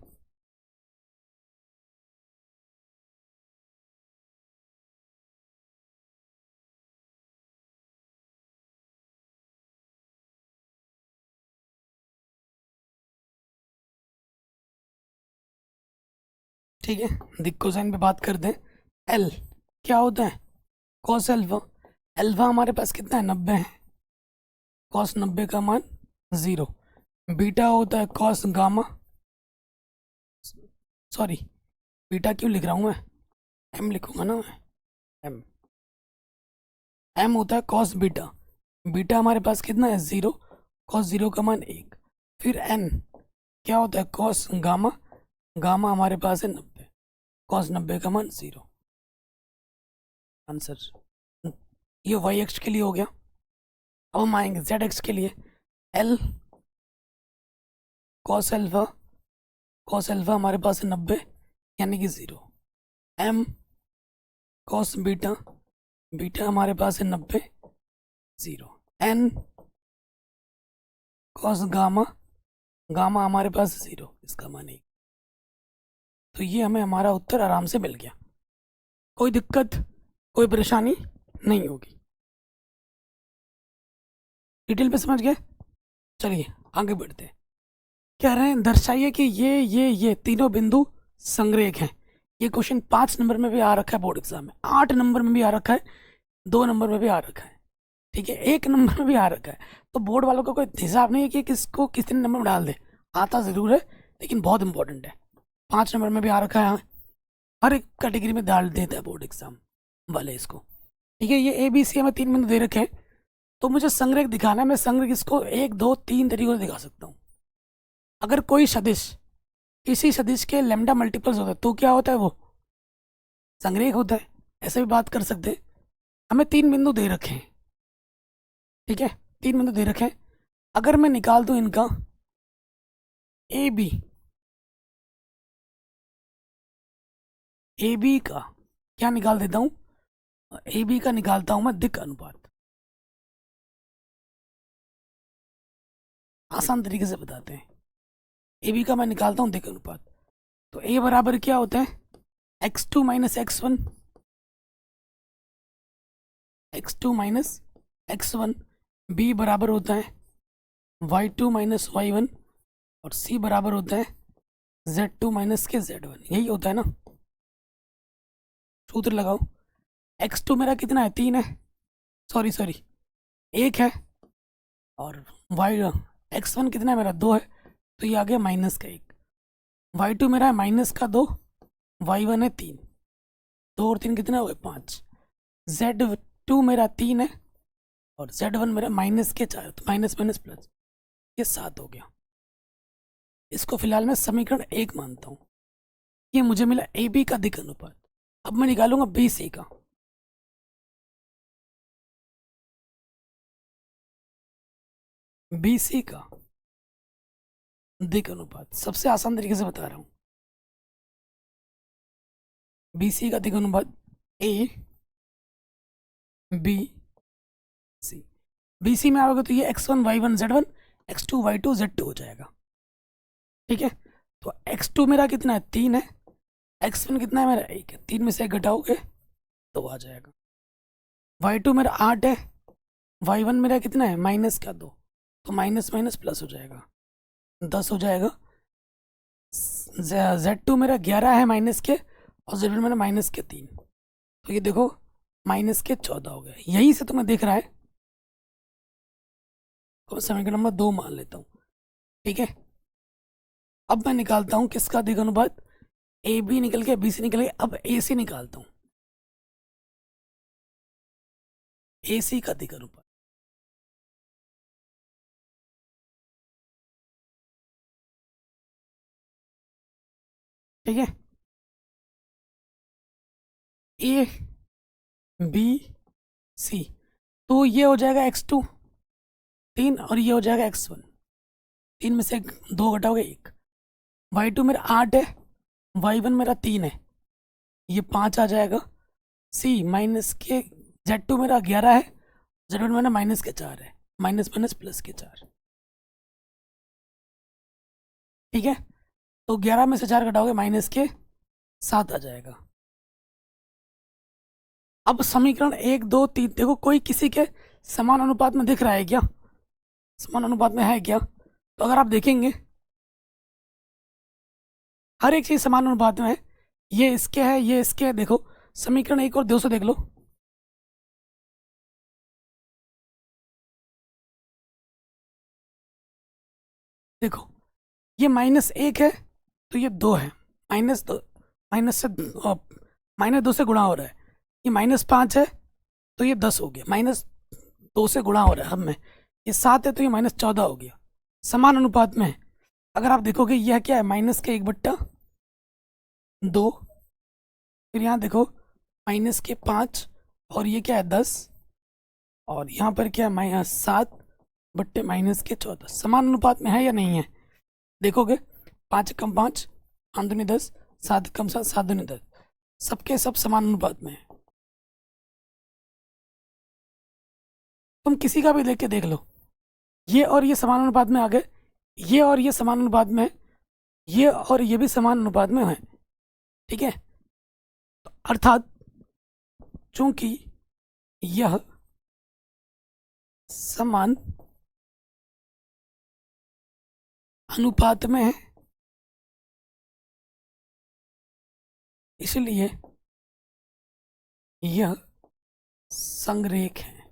ठीक है, दिक कोसाइन पे बात करते हैं। एल क्या होता है? Cos alpha. एल्फा हमारे पास कितना है, 90 है। कॉस 90 का मान 0। बीटा होता है कॉस गामा, सॉरी बीटा क्यों लिख रहा हूँ मैं, एम लिखूंगा ना मैं, एम। एम होता है कॉस बीटा। बीटा हमारे पास कितना है, 0। कॉस 0 का मान 1। फिर एन क्या होता है, कॉस गामा। गामा हमारे पास है 90, कॉस 90 का मान 0। आंसर ये वाई एक्स के लिए हो गया। अब हम आएंगे जेड एक्स के लिए। L cos alpha, cos alpha हमारे पास है 90 यानी कि 0। एम कॉस बीटा, बीटा हमारे पास है 90, 0। एन कॉस गामा, गामा हमारे पास 0, इसका मान 1। तो ये हमें हमारा उत्तर आराम से मिल गया, कोई दिक्कत कोई परेशानी नहीं होगी। डिटेल पे समझ गए? चलिए आगे बढ़ते हैं। कह रहे हैं दर्शाइए कि ये तीनों बिंदु संरेख हैं। ये क्वेश्चन 5 नंबर में भी आ रखा है बोर्ड एग्जाम में, 8 नंबर में भी आ रखा है, 2 नंबर में भी आ रखा है, ठीक है, 1 नंबर में भी आ रखा है। तो बोर्ड वालों का कोई हिसाब नहीं है कि किसको कितने नंबर में डाल दे, आता ज़रूर है लेकिन बहुत इंपॉर्टेंट है। 5 नंबर में भी आ रखा है, हर एक कैटेगरी में डाल देता है बोर्ड एग्जाम वाले इसको। ठीक है, ये ए बी सी हमें 3 बिंदु दे रखे हैं, तो मुझे संरेख दिखाना है। मैं संरेख इसको 1 2 3 तरीकों से दिखा सकता हूँ। अगर कोई सदिश किसी सदिश के लैम्डा मल्टीपल्स होता है तो क्या होता है, वो संरेख होता है। ऐसे भी बात कर सकते हैं। हमें 3 बिंदु दे रखे हैं, ठीक है, 3 बिंदु दे रखे हैं। अगर मैं निकाल दूं इनका ए बी, ए बी का क्या निकाल देता हूं, ए बी का निकालता हूं मैं दिक् अनुपात। आसान तरीके से बताते हैं, ए बी का मैं निकालता हूं दिक् अनुपात। तो ए बराबर क्या होता है, x2 minus x1, x2 minus x1। B बराबर होता है y2 माइनस y1, और सी बराबर होता है z2 माइनस के z1। यही होता है ना, सूत्र लगाओ। x2 मेरा कितना है, 3 है, सॉरी सॉरी 1 है, और वाई x1 कितना है मेरा, 2 है, तो ये आ गया माइनस का 1। y2 मेरा है माइनस का 2, y1 है 3, 2 और 3 कितना हो गए, 5। z2 मेरा 3 है, और z1 मेरा माइनस के 4, तो माइनस माइनस प्लस, ये 7 हो गया। इसको फिलहाल मैं समीकरण 1 मानता हूँ। ये मुझे मिला ए बी का दिक् अनुपात। अब मैं निकालूंगा बी सी का। बी सी का दिक् अनुपात सबसे आसान तरीके से बता रहा हूँ। बी सी का दिक् अनुपात A B C. B C में आओगे तो ये x1 y1 z1, x2 y2 z2 हो जाएगा। ठीक है, तो x2 मेरा कितना है, 3 है, x1 कितना है मेरा, 1 है, 3 में से 1 घटाओगे तो आ जाएगा। y2 मेरा 8 है, y1 मेरा कितना है, माइनस का 2, तो माइनस माइनस प्लस हो जाएगा, 10 हो जाएगा। z2 मेरा 11 है माइनस के, और z1 मेरा माइनस के 3, तो ये देखो माइनस के 14 हो गए। यहीं से तुम्हें दिख रहा है, तो समीकरण नंबर 2 मान लेता हूँ। ठीक है, अब मैं निकालता हूँ किसका दिक् अनुपात, ए बी निकल के बी सी निकल के, अब ए सी निकालता हूँ, ए सी का दिक् अनुपात। ठीक है, ए बी सी, तो ये हो जाएगा x2 3, और ये हो जाएगा x1, 3 में से 2 घटाओगे 1। y2 मेरा 8 है, y1 मेरा 3 है, ये 5 आ जाएगा। सी माइनस के z2 मेरा 11 है, z1 मेरा माइनस के 4 है, माइनस माइनस प्लस के 4। ठीक है, तो 11 में से 4 घटाओगे माइनस के 7 आ जाएगा। अब समीकरण 1 2 3 देखो, कोई किसी के समान अनुपात में दिख रहा है क्या? समान अनुपात में है क्या? तो अगर आप देखेंगे हर एक चीज समान अनुपात में है, ये इसके है, ये इसके है। देखो समीकरण 1 और 2 से देख लो, देखो ये -1 है तो ये 2 है, -2, माइनस से -2 से गुणा हो रहा है। ये -5 है तो ये 10 हो गया, -2 से गुणा हो रहा है हम में। ये 7 है तो ये -14 हो गया, समान अनुपात में है। अगर आप देखोगे यह क्या है, माइनस के 1/2, फिर यहाँ देखो -5, और ये क्या है 10, और यहाँ पर क्या है -7/-14। समान अनुपात में है या नहीं है? देखोगे 5 कम 5 5 दूनी 10, 7 कम 7 7 दूनी 10, सबके सब समान अनुपात में है। तुम किसी का भी देख के देख लो, ये और ये समान अनुपात में आ गए, ये और ये समान अनुपात में है, ये और ये भी समान अनुपात में है। ठीक है, तो अर्थात चूंकि यह समान अनुपात में है, इसलिए यह संरेख है।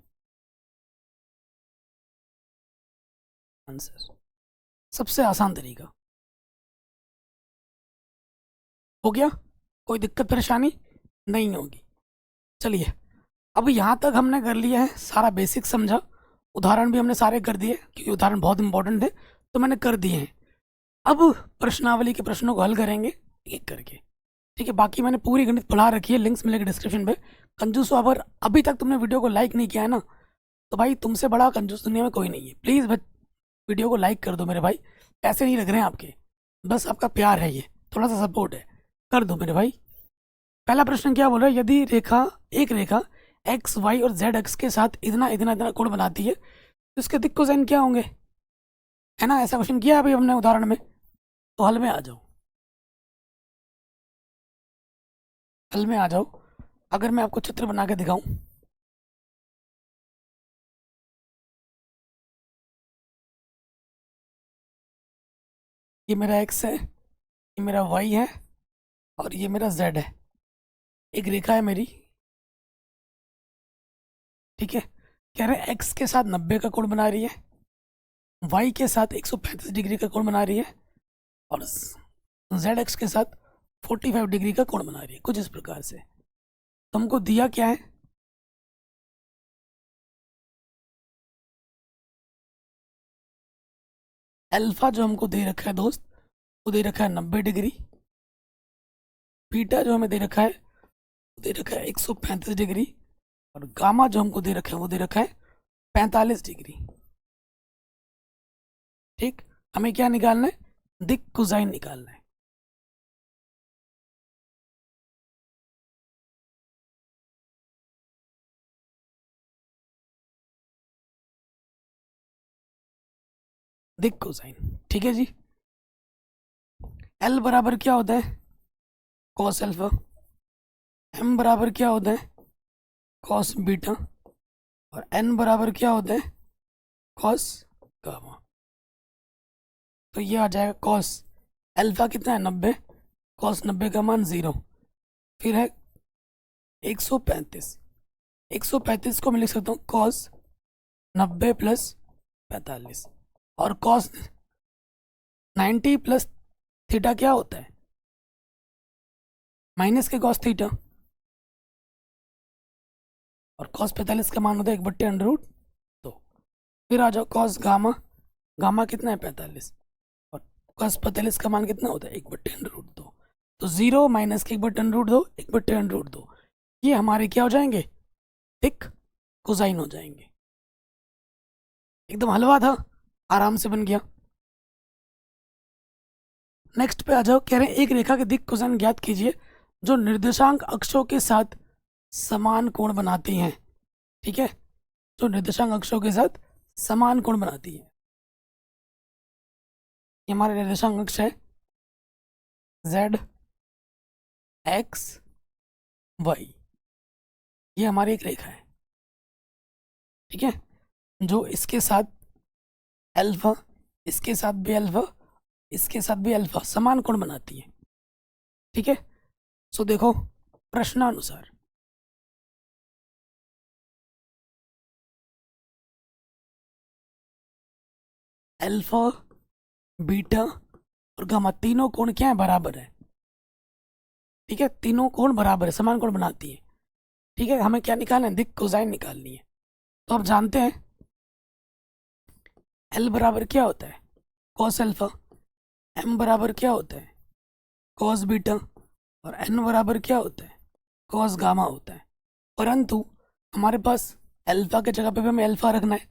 आंसर सबसे आसान तरीका हो गया, कोई दिक्कत परेशानी नहीं होगी। चलिए, अब यहाँ तक हमने कर लिया है, सारा बेसिक समझा, उदाहरण भी हमने सारे कर दिए क्योंकि उदाहरण बहुत इंपॉर्टेंट थे तो मैंने कर दिए हैं। अब प्रश्नावली के प्रश्नों को हल करेंगे एक करके। ठीक है, बाकी मैंने पूरी गणित पढ़ा रखी है, लिंक्स मिलेंगे डिस्क्रिप्शन पे। कंजूस, अगर अभी तक तुमने वीडियो को लाइक नहीं किया है ना, तो भाई तुमसे बड़ा कंजूस दुनिया में कोई नहीं है। प्लीज़ वीडियो को लाइक कर दो मेरे भाई, पैसे नहीं लग रहे हैं आपके, बस आपका प्यार है, ये थोड़ा सा सपोर्ट है, कर दो मेरे भाई। पहला प्रश्न क्या बोल रहा है, यदि एक रेखा एक्स वाई और जेड एक्स के साथ इतना इतना इतना कोण बनाती है तो इसके दिक् कोसाइन क्या होंगे? है ना, ऐसा क्वेश्चन किया अभी हमने उदाहरण में। तो हल में आ जाओ, हल में आ जाओ। अगर मैं आपको चित्र बना के दिखाऊं, ये मेरा एक्स है, ये मेरा वाई है, और ये मेरा जेड है। एक रेखा है मेरी, ठीक है, कह रहे एक्स के साथ 90 का कोण बना रही है, वाई के साथ 135 डिग्री का कोण बना रही है, और जेड एक्स के साथ 45 डिग्री का कोण बना रही है, कुछ इस प्रकार से। तुमको दिया क्या है, अल्फा जो हमको दे रखा है दोस्त, वो दे रखा है 90 डिग्री। बीटा जो हमें दे रखा है वो दे रखा है 135 डिग्री, और गामा जो हमको दे रखा है वो दे रखा है 45 डिग्री। ठीक, हमें क्या निकालना है, दिक् कोसाइन निकालना है। दिक् कोसाइन, ठीक है जी। एल बराबर क्या होता है, कॉस अल्फा। एम बराबर क्या होता है, कॉस बीटा। और एन बराबर क्या होता है, कॉस गामा। तो ये आ जाएगा कॉस अल्फा कितना है 90, कॉस 90 का मान 0, फिर है 135। 135 को मैं लिख सकता हूँ कॉस 90 प्लस 45, और कॉस 90 प्लस थीटा क्या होता है, माइनस के कॉस थीटा, और कॉस 45 का मान होता है 1/√2। फिर आ जाओ कॉस गामा, गामा कितना है 45, और कॉस 45 का मान कितना होता है 1/√2। तो 0 माइनस के 1/√2, 1/√2, ये हमारे क्या हो जाएंगे, दिक् कोसाइन हो जाएंगे। एकदम हलवा था, आराम से बन गया। नेक्स्ट पे आ जाओ। कह रहे हैं एक रेखा के दिक् कोसाइन ज्ञात कीजिए जो निर्देशांक अक्षों के साथ समान कोण बनाती हैं। ठीक है, जो निर्देशांक अक्षों के साथ समान कोण बनाती है। ये हमारे निर्देशांक अक्ष है z, x, y। ये हमारी एक रेखा है, ठीक है, जो इसके साथ अल्फा, इसके साथ भी अल्फा, इसके साथ भी अल्फा समान कोण बनाती है। ठीक है, सो देखो प्रश्नानुसार अल्फा, बीटा और गामा तीनों कोण क्या है, बराबर है। ठीक है, तीनों कोण बराबर है, समान कोण बनाती है। ठीक है, हमें क्या निकालना है, दिक् कोसाइन निकालनी है। तो आप जानते हैं एल बराबर क्या होता है, कॉस अल्फा, एम बराबर क्या होता है, कॉस बीटा, और एन बराबर क्या होता है, कॉस गामा होता है। परंतु हमारे पास अल्फा के जगह पे भी हमें अल्फा रखना है,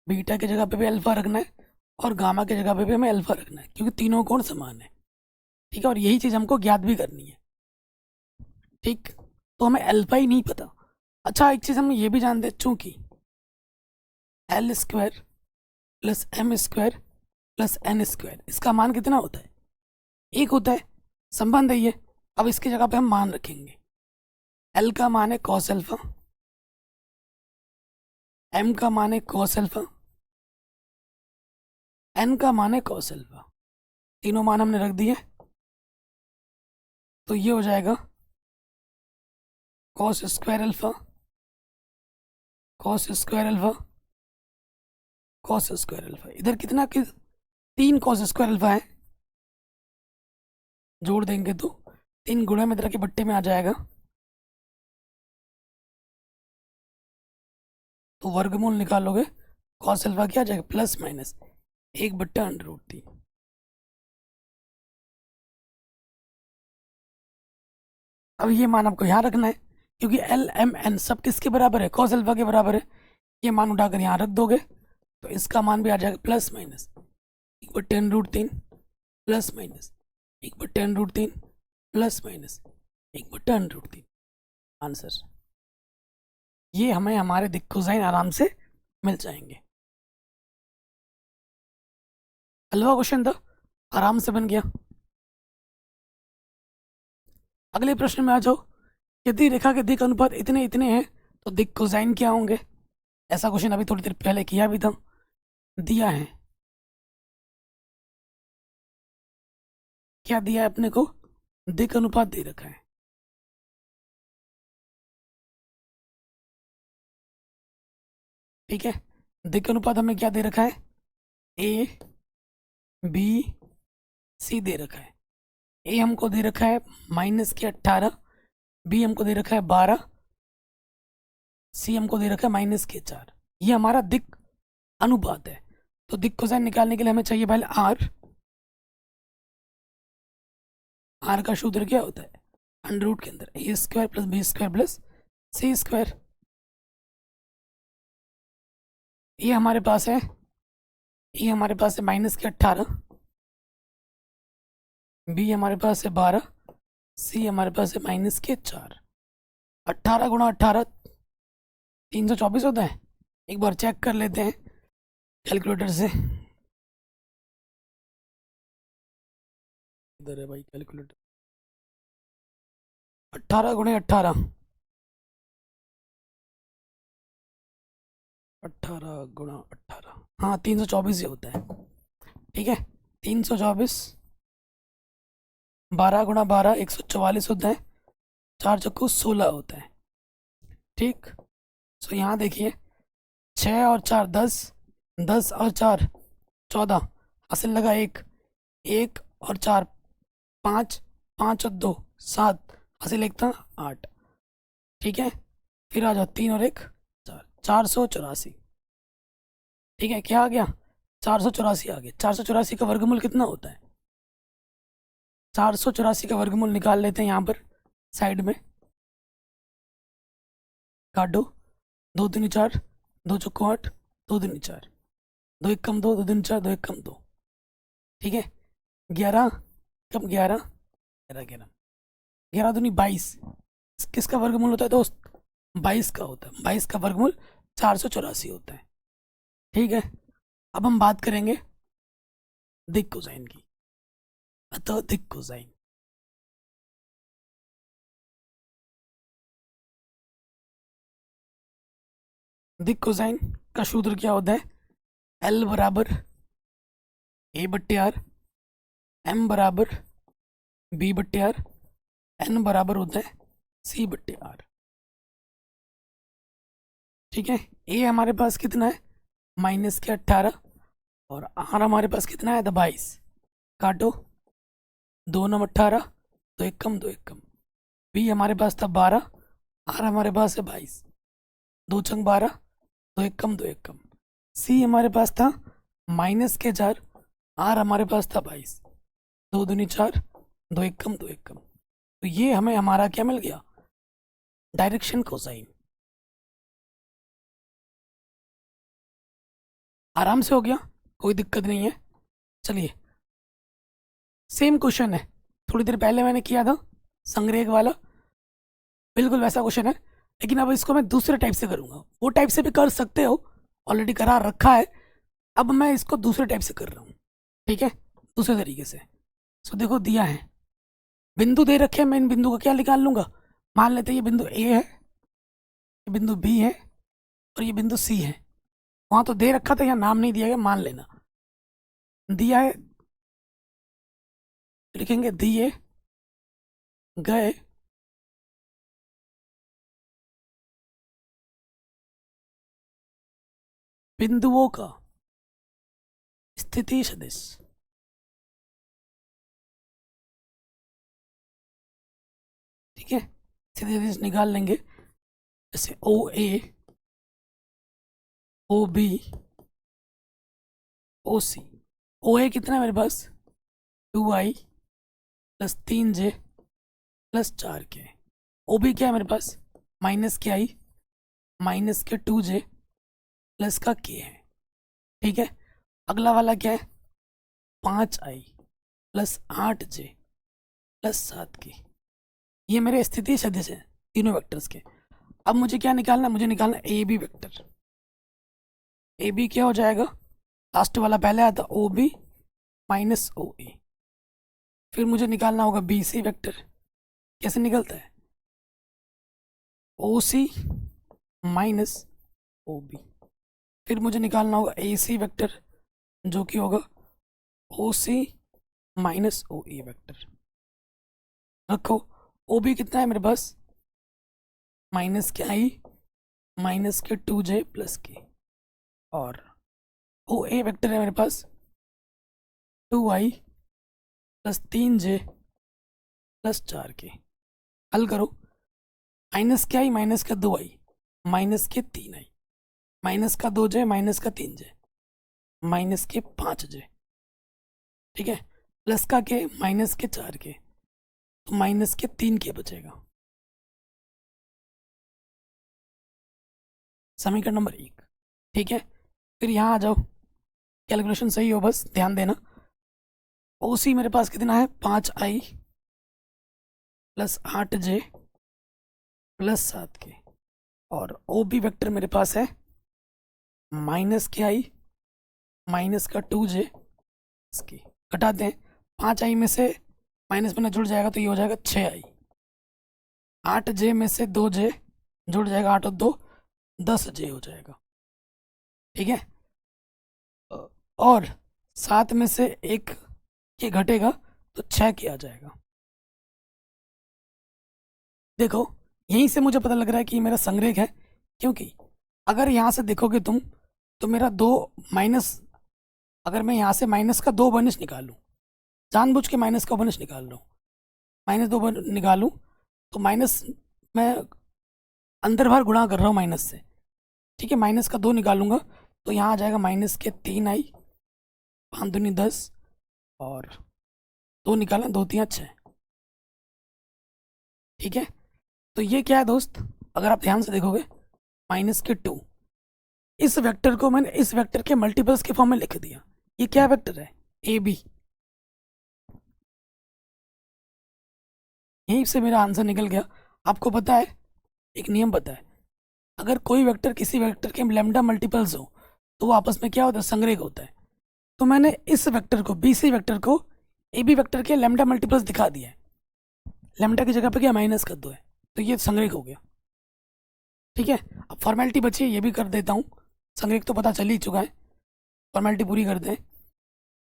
बीटा की जगह पे भी अल्फा रखना है, और गामा की जगह पे भी हमें अल्फा रखना है, क्योंकि तीनों कोण समान है। ठीक है, और यही चीज़ हमको ज्ञात भी करनी है। ठीक, तो हमें अल्फा ही नहीं पता। अच्छा, एक चीज़ हम ये भी जानते हैं, चूंकि L square plus M square plus N square, इसका मान कितना होता है, एक होता है। संबंध है ये। अब इसकी जगह पे हम मान रखेंगे, एल का मान है कॉस अल्फा, एम का मान है कॉस अल्फा, एन का मान है कॉस अल्फा। तीनों मान हमने रख दिए, तो ये हो जाएगा cos square alpha, cos square alpha, cos square alpha. इधर कितना कि 3 कॉस स्क्वायर अल्फा है, जोड़ देंगे तो 3 गुणा में तरह के बट्टे में आ जाएगा, तो वर्गमूल निकालोगे कॉस अल्फा क्या आ जाएगा, प्लस माइनस 1/√3। अब ये मान आपको यहाँ रखना है, क्योंकि एल एम एन सब किसके बराबर है, कॉस अल्फा के बराबर है। ये मान उठाकर यहाँ रख दोगे तो इसका मान भी आ जाएगा plus minus 1/√3, plus minus 1/√3, plus minus 1/√3। Answer ये हमें हमारे दिक् कोसाइन आराम से मिल जाएंगे। हलवा क्वेश्चन था, आराम से बन गया। अगले प्रश्न में आ जाओ। यदि रेखा के दिक् अनुपात इतने इतने हैं तो दिक् कोसाइन क्या होंगे। ऐसा क्वेश्चन अभी थोड़ी देर पहले किया भी था, दिया है। क्या दिया है अपने को, दिक् अनुपात दे रखा है। ठीक है, दिक् अनुपात हमें क्या दे रखा है, ए बी सी दे रखा है। ए हमको दे रखा है -18, बी हमको दे रखा है 12, सी हमको दे रखा है -4। ये हमारा दिक् अनुपात है। तो दिक् कोसाइन निकालने के लिए हमें चाहिए पहले आर। आर का सूत्र क्या होता है, अंडर रूट के अंदर A square plus B square plus C square. ये हमारे पास है, ये हमारे पास है -18, बी हमारे पास है 12, सी हमारे पास है -4। 18 गुणा 18 324 होता है। एक बार चेक कर लेते हैं कैलकुलेटर से। इधर है भाई कैलकुलेटर। 18 गुणे 18, 18 गुणा 18, हाँ 324 ही होता है। ठीक है, 324, 12 गुणा 12 144 होता है, 4 चक्कू 16 होता है। ठीक, सो यहाँ देखिए 6 और 4 10, 10 और 4 14, हासिल लगा 1, 1 और 4 5, 5 और 2 7, हासिल 1 था 8। ठीक है, फिर आ जाओ 3 और 1 4, 484। ठीक है, क्या आ गया, 484 आ गया। 484 का वर्गमूल कितना होता है, 484 का वर्गमूल निकाल लेते हैं यहाँ पर साइड में। काटो, 2 3 4, 2 चौको 8, 2 3 4, 2 1 कम 2, 2 3 4, 2 1 कम 2। ठीक है, 11 कम 11, 11, 11, 11 दूनी 22। किसका वर्गमूल होता है दोस्त? 22 का होता है। 22 का वर्गमूल 484 होता है। ठीक है, अब हम बात करेंगे दिक कोसाइन की। अतः दिक कोसाइन, दिक कोसाइन का सूत्र क्या होता है? L बराबर A बट्टे आर, M बराबर B बट्टे आर, N बराबर होता है C बट्टे आर। ठीक है, A हमारे पास कितना है? माइनस के 18, और आर हमारे पास कितना है? 22। काटो, 2 9 18, 2 1 कम, 2 1 कम। B हमारे पास था 12, आर हमारे पास है 22, 2 छंग 12, 2 1 कम, 2 1 कम। C हमारे पास था माइनस के 4, आर हमारे पास था 22, 2 दूनी 4, 2 1 कम, 2 1 कम। तो ये हमें हमारा क्या मिल गया? Direction cosine. आराम से हो गया, कोई दिक्कत नहीं है। चलिए, सेम क्वेश्चन है, थोड़ी देर पहले मैंने किया था संग्रेह वाला, बिल्कुल वैसा क्वेश्चन है, लेकिन अब इसको मैं दूसरे टाइप से करूँगा। वो टाइप से भी कर सकते हो, ऑलरेडी करा रखा है, अब मैं इसको दूसरे टाइप से कर रहा हूँ। ठीक है, दूसरे तरीके से। सो देखो, दिया है, बिंदु दे रखे हैं, मैं इन बिंदु का क्या निकाल लूँगा? मान लेते हैं ये बिंदु ए है, ये बिंदु बी है, और ये बिंदु सी है। वहाँ तो दे रखा था, यहाँ नाम नहीं दिया गया, मान लेना। दिया है, लिखेंगे दिए गए बिंदुओं का स्थिति सदिश। ठीक है, स्थिति सदिश निकाल लेंगे, जैसे ओ ए, ओ बी, ओ सी। ओ ए कितना है मेरे पास? 2i plus 3j plus 4k। O B क्या है मेरे पास? माइनस के आई माइनस के 2j प्लस का k है। ठीक है, अगला वाला क्या है? 5i plus 8j plus 7k। ये मेरे स्थिति सदिश है तीनों वेक्टर्स के। अब मुझे क्या निकालना है? मुझे निकालना A B vector. A B क्या हो जाएगा? लास्ट वाला पहले आता ओ बी माइनस ओ ए। फिर मुझे निकालना होगा बी सी वेक्टर। कैसे निकलता है? ओ सी माइनस ओ बी। फिर मुझे निकालना होगा ए सी वेक्टर, जो कि होगा ओ सी माइनस ओ ए वेक्टर। रखो, ओ बी कितना है मेरे पास? माइनस के आई माइनस के 2j प्लस के, और ओ ए वेक्टर है मेरे पास 2i plus 3j plus 4k। हल करो, माइनस के आई माइनस का 2i माइनस के 3i माइनस का 2j माइनस का 3j माइनस के 5j। ठीक है, प्लस का के माइनस के 4k, तो माइनस के 3k बचेगा। समीकरण नंबर 1। ठीक है, फिर यहाँ आ जाओ, कैलकुलेशन सही हो बस ध्यान देना। ओ सी मेरे पास कितना है? 5i plus 8j plus 7k, और ओ बी वेक्टर मेरे पास है माइनस के आई माइनस का 2j इसकी। घटाते हैं, 5i में से माइनस में जुड़ जाएगा तो ये हो जाएगा 6i। 8j में से 2j जुड़ जाएगा, 8 और 2 10j हो जाएगा। ठीक है, और 7 में से एक के घटेगा तो 6 के आ जाएगा। देखो, यहीं से मुझे पता लग रहा है कि मेरा संरेख है, क्योंकि अगर यहाँ से देखोगे तुम तो मेरा 2 माइनस, अगर मैं यहाँ से माइनस का 2 बनिश निकालूँ, जानबूझ के माइनस का बनिश निकाल रहा हूँ, माइनस 2 निकालूँ तो माइनस मैं अंदर बाहर गुणा कर रहा हूँ माइनस से। ठीक है, माइनस का 2 निकालूंगा तो यहाँ आ जाएगा माइनस के 3i, 5 दूनी 10, और 2 निकाला, 2 3 6। ठीक है, तो ये क्या है दोस्त? अगर आप ध्यान से देखोगे, माइनस के 2, इस वेक्टर को मैंने इस वेक्टर के मल्टीपल्स के फॉर्म में लिख दिया। ये क्या वेक्टर है? A B. यहीं से मेरा आंसर निकल गया। आपको पता है, एक नियम पता है, अगर कोई वेक्टर किसी वेक्टर के लैम्डा मल्टीपल्स हो तो वो आपस में क्या होता है, संग्रह होता है। तो मैंने इस वेक्टर को, बी सी वेक्टर को, ए बी वेक्टर के लैम्डा मल्टीपल्स दिखा दिया है। लैम्डा की जगह पे क्या माइनस कर दो है, तो ये संग्रह हो गया। ठीक है, अब फॉर्मेलिटी बची है, ये भी कर देता हूँ। संग्रह तो पता चल ही चुका है, फॉर्मेलिटी पूरी कर दें।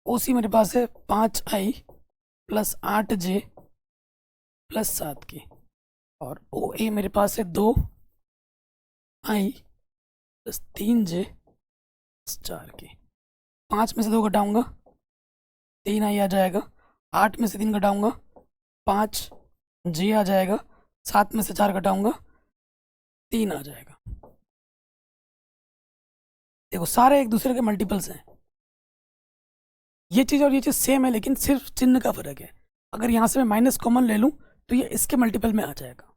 ओ सी मेरे पास है 5i plus 8j plus 7k, और ओ ए मेरे पास है 2i plus 3j plus 4k। 5 में से 2 घटाऊंगा, 3i आ जाएगा। 8 में से 3 घटाऊंगा, 5j आ जाएगा। 7 में से 4 घटाऊंगा, 3 आ जाएगा। देखो सारे एक दूसरे के मल्टीपल्स हैं। ये चीज़ और ये चीज़ सेम है, लेकिन सिर्फ चिन्ह का फर्क है। अगर यहाँ से मैं माइनस कॉमन ले लूँ तो ये इसके मल्टीपल में आ जाएगा।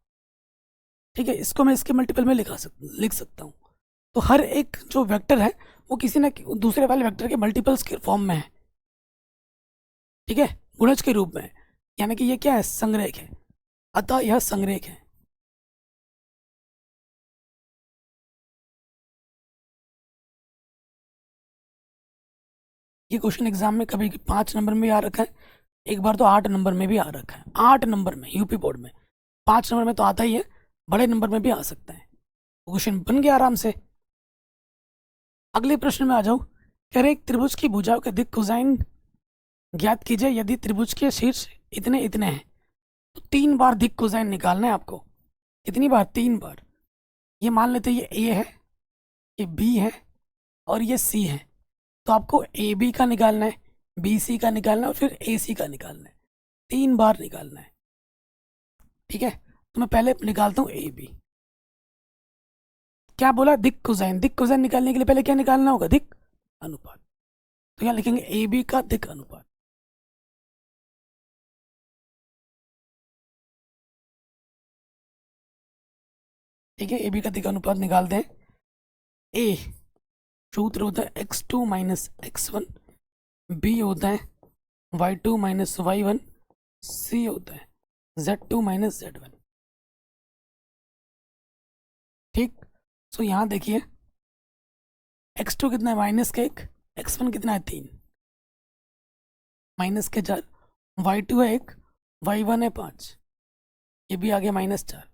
ठीक है, इसको मैं इसके मल्टीपल में लिख सकता हूँ। तो हर एक जो वेक्टर है वो किसी न दूसरे वाले वेक्टर के मल्टीपल्स के फॉर्म में है। ठीक है, गुणज के रूप में है। यानी कि ये क्या है, संग्रह है। अतः यह संग्रह है। ये क्वेश्चन एग्जाम में कभी 5 नंबर में भी आ रखा है, एक बार तो 8 नंबर में भी आ रखा है। 8 नंबर में यूपी बोर्ड में, 5 नंबर में तो आता ही है, बड़े नंबर में भी आ सकता है। क्वेश्चन बन गया आराम से। अगले प्रश्न में आ जाओ। कह रहे एक त्रिभुज की भुजाओं के दिक् कोसाइन ज्ञात कीजिए यदि त्रिभुज के शीर्ष इतने इतने हैं। तो 3 बार दिक् कोसाइन निकालना है आपको। कितनी बार, 3 बार। ये मान लेते ये ए है, ये बी है और ये सी है। तो आपको ए बी का निकालना है, बी सी का निकालना है और फिर ए सी का निकालना है। 3 बार निकालना है। ठीक है, तो मैं पहले निकालता हूँ ए बी। क्या बोला, दिक् कोसाइन। दिक् कोसाइन निकालने के लिए पहले क्या निकालना होगा, दिक् अनुपात। तो यहाँ लिखेंगे ए बी का दिक् अनुपात। ठीक है, ए बी का दिक् अनुपात निकालते हैं। ए सूत्र होता है x2 माइनस x1, बी होता है y2 माइनस y1, सी होता है z2 माइनस z1। ठीक, सो यहाँ देखिए x2 कितना है, माइनस का 1, x1 कितना है 3, माइनस के 4, y2 है 1, y1 है 5, ये भी आ गया -4,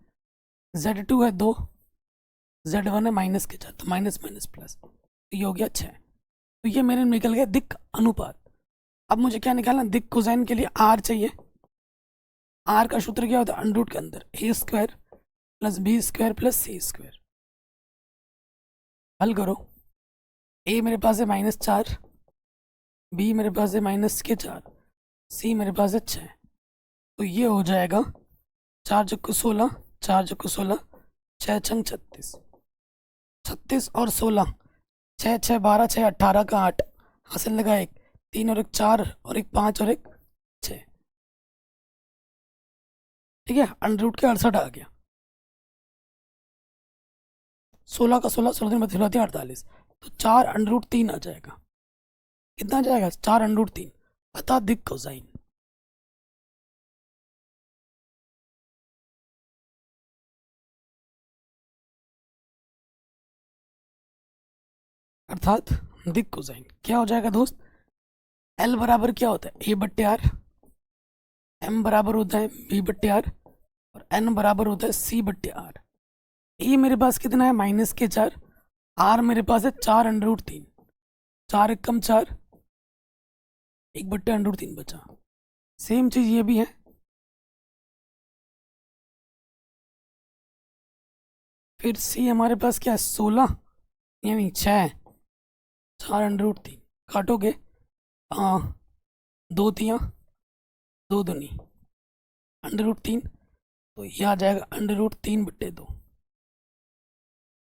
z2 है 2, z1 है -4, तो माइनस माइनस प्लस, तो ये हो गया 6। तो ये मेरे निकल गया दिक् अनुपात। अब मुझे क्या निकालना, दिक् कोसाइन के लिए r चाहिए। r का सूत्र क्या होता है, अंडर रूट के अंदर a square plus B square plus C square. हल करो। a मेरे पास है -4, b मेरे पास है -4, c मेरे पास है 6। तो ये हो जाएगा 4 चक्कू 16, 4 चक्कू 16, 6 छंग 36, 36 और 16, 6 6 12, 6 18 का 8, हासिल लगा 1, 3 और 1 4 और 1 5 और 1 6। ठीक है, अंडर रूट के 68 आ गया। 16 का 16, 16 दिन 48, तो 4 अंडर रूट 3 आ जाएगा। कितना आ जाएगा, 4 अंडर रूट 3। अतः दिक् कोसाइन। अर्थात दिक् कोसाइन क्या हो जाएगा दोस्त, एल बराबर क्या होता है, ए बट्टे आर, एम बराबर होता है बी बट्टे आर, और एन बराबर होता है सी बट्टे आर। ए मेरे पास कितना है, -4, आर मेरे पास है 4 अंडर रूट 3, 4 एक कम 4, 1 बट्टे अंडर रूट 3 बचा। सेम चीज ये भी है। फिर सी हमारे पास क्या है, 16 यानी 6, 4 अंडर रूट 3, काटोगे, हाँ 2 तियाँ 2 दूनी अंडर रूट 3, तो ये आ जाएगा अंडर रूट 3 बट्टे 2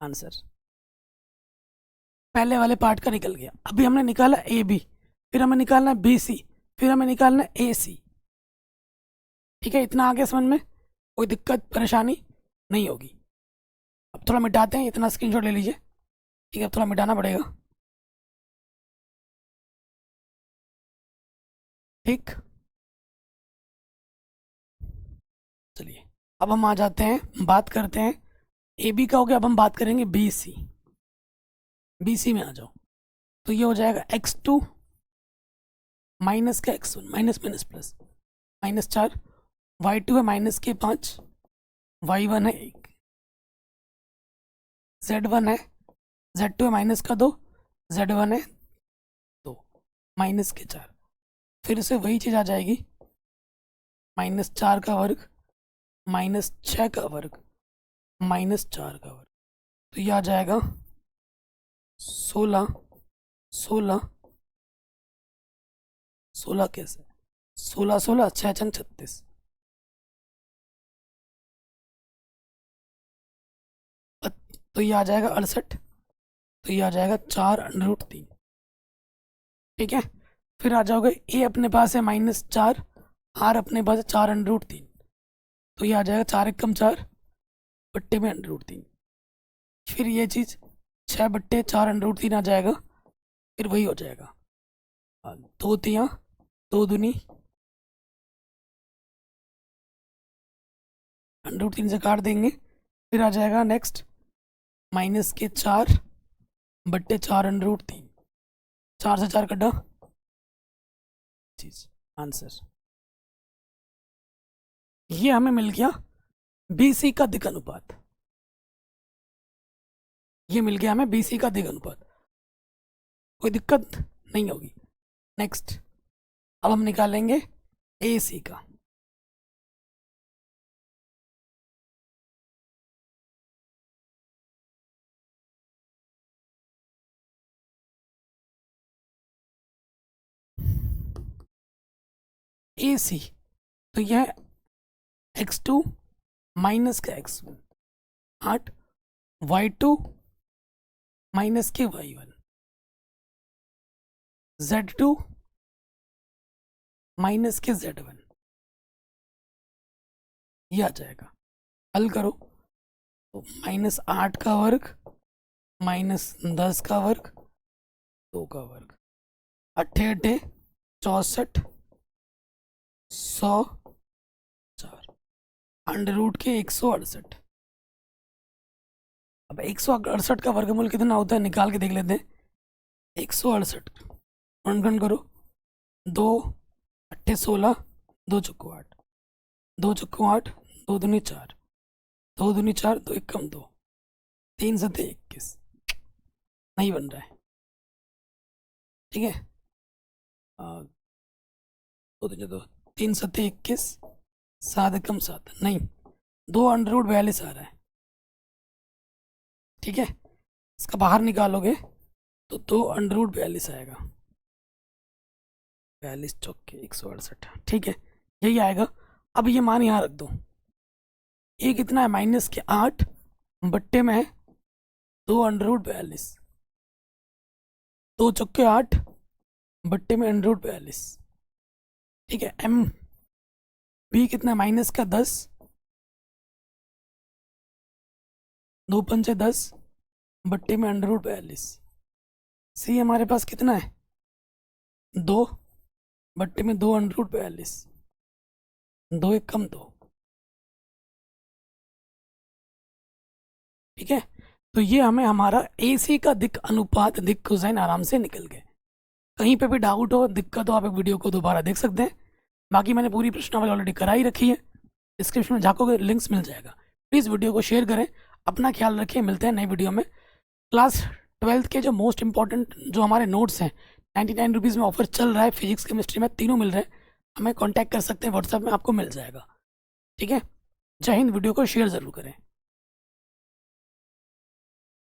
आंसर। पहले वाले पार्ट का निकल गया। अभी हमने निकाला ए बी, फिर हमें निकालना है बी सी, फिर हमें निकालना है ए सी। ठीक है, इतना आगे समझ में कोई दिक्कत परेशानी नहीं होगी। अब थोड़ा मिटाते हैं, इतना स्क्रीनशॉट ले लीजिए। ठीक है, अब थोड़ा मिटाना पड़ेगा। ठीक, अब हम आ जाते हैं, बात करते हैं ए बी का हो गया, अब हम बात करेंगे बी सी। बी सी में आ जाओ, तो ये हो जाएगा x2 माइनस का x1, minus minus plus, -4, y2 है माइनस के 5, y1 है 1, z1 है, z2 है माइनस का 2, z1 है 2, माइनस के 4। फिर से वही चीज़ आ जाएगी, -4 का वर्ग, -6 का वर्ग, -4 का वर्ग, तो ये आ जाएगा 16, 16, 16 कैसे, 16, 16, 6 छंग 36, तो ये आ जाएगा 68, तो ये आ जाएगा 4√3। ठीक है, फिर आ जाओगे ए अपने पास है -4, आर अपने पास है 4√3, तो ये आ जाएगा 4 एकम 4 बट्टे में √3। फिर ये चीज़ 6 बट्टे 4√3 आ जाएगा, फिर वही हो जाएगा 2 तियाँ 2 दूनी √3 से काट देंगे। फिर आ जाएगा नेक्स्ट -4 बट्टे 4√3, 4 से 4 कटा चीज आंसर। ये हमें मिल गया BC का दिक् अनुपात, ये मिल गया हमें BC का दिक् अनुपात, कोई दिक्कत नहीं होगी। नेक्स्ट अब हम निकालेंगे AC का। AC तो यह x2 माइनस का x1, 8, y2 माइनस के y1, z2 माइनस के z1, ये आ जाएगा। हल करो तो -8 का वर्ग, -10 का वर्ग, 2 का वर्ग, 8 8 64, 100, 4, अंडर रूट के 168। अब 168 का वर्गमूल कितना होता है निकाल के देख लेते हैं। 168 गणगण करो, 2 8 16, 2 चुक्को 8, 2 चुक्को 8, 2 दूनी 4, 2 दूनी 4, 2 एकम 2, 3 7 21, नहीं बन रहा है। ठीक है, 2 दूनी 2, 3 7 21, 7 एकम 7, नहीं 2 √42 आ रहा है। ठीक है, इसका बाहर निकालोगे तो 2 √42 आएगा, 42 चौके 168। ठीक है, यही आएगा। अब ये मान यहाँ रख दो, ये कितना है -8 बट्टे में है 2 √42, 2 चौके 8 बट्टे में √42। ठीक है, एम बी कितना है -10, 2 पंचे 10 बट्टे में √42। सी हमारे पास कितना है 2 बट्टे में 2 √42, 2 एकम 2। ठीक है, तो ये हमें हमारा AC का दिक् अनुपात, दिक् कोसाइन आराम से निकल गए। कहीं पे भी डाउट हो, दिक्कत हो, आप एक वीडियो को दोबारा देख सकते हैं। बाकी मैंने पूरी प्रश्नावली ऑलरेडी कराई रखी है, डिस्क्रिप्शन में झाँकोगे लिंक्स मिल जाएगा। प्लीज़ वीडियो को शेयर करें, अपना ख्याल रखें, मिलते हैं नई वीडियो में। क्लास 12th के जो मोस्ट इंपॉर्टेंट जो हमारे नोट्स हैं 99 रुपीज़ में ऑफर चल रहा है, फिजिक्स केमिस्ट्री में तीनों मिल रहे हैं, हमें कॉन्टैक्ट कर सकते हैं, व्हाट्सएप में आपको मिल जाएगा। ठीक है, जय हिंद। वीडियो को शेयर ज़रूर करें।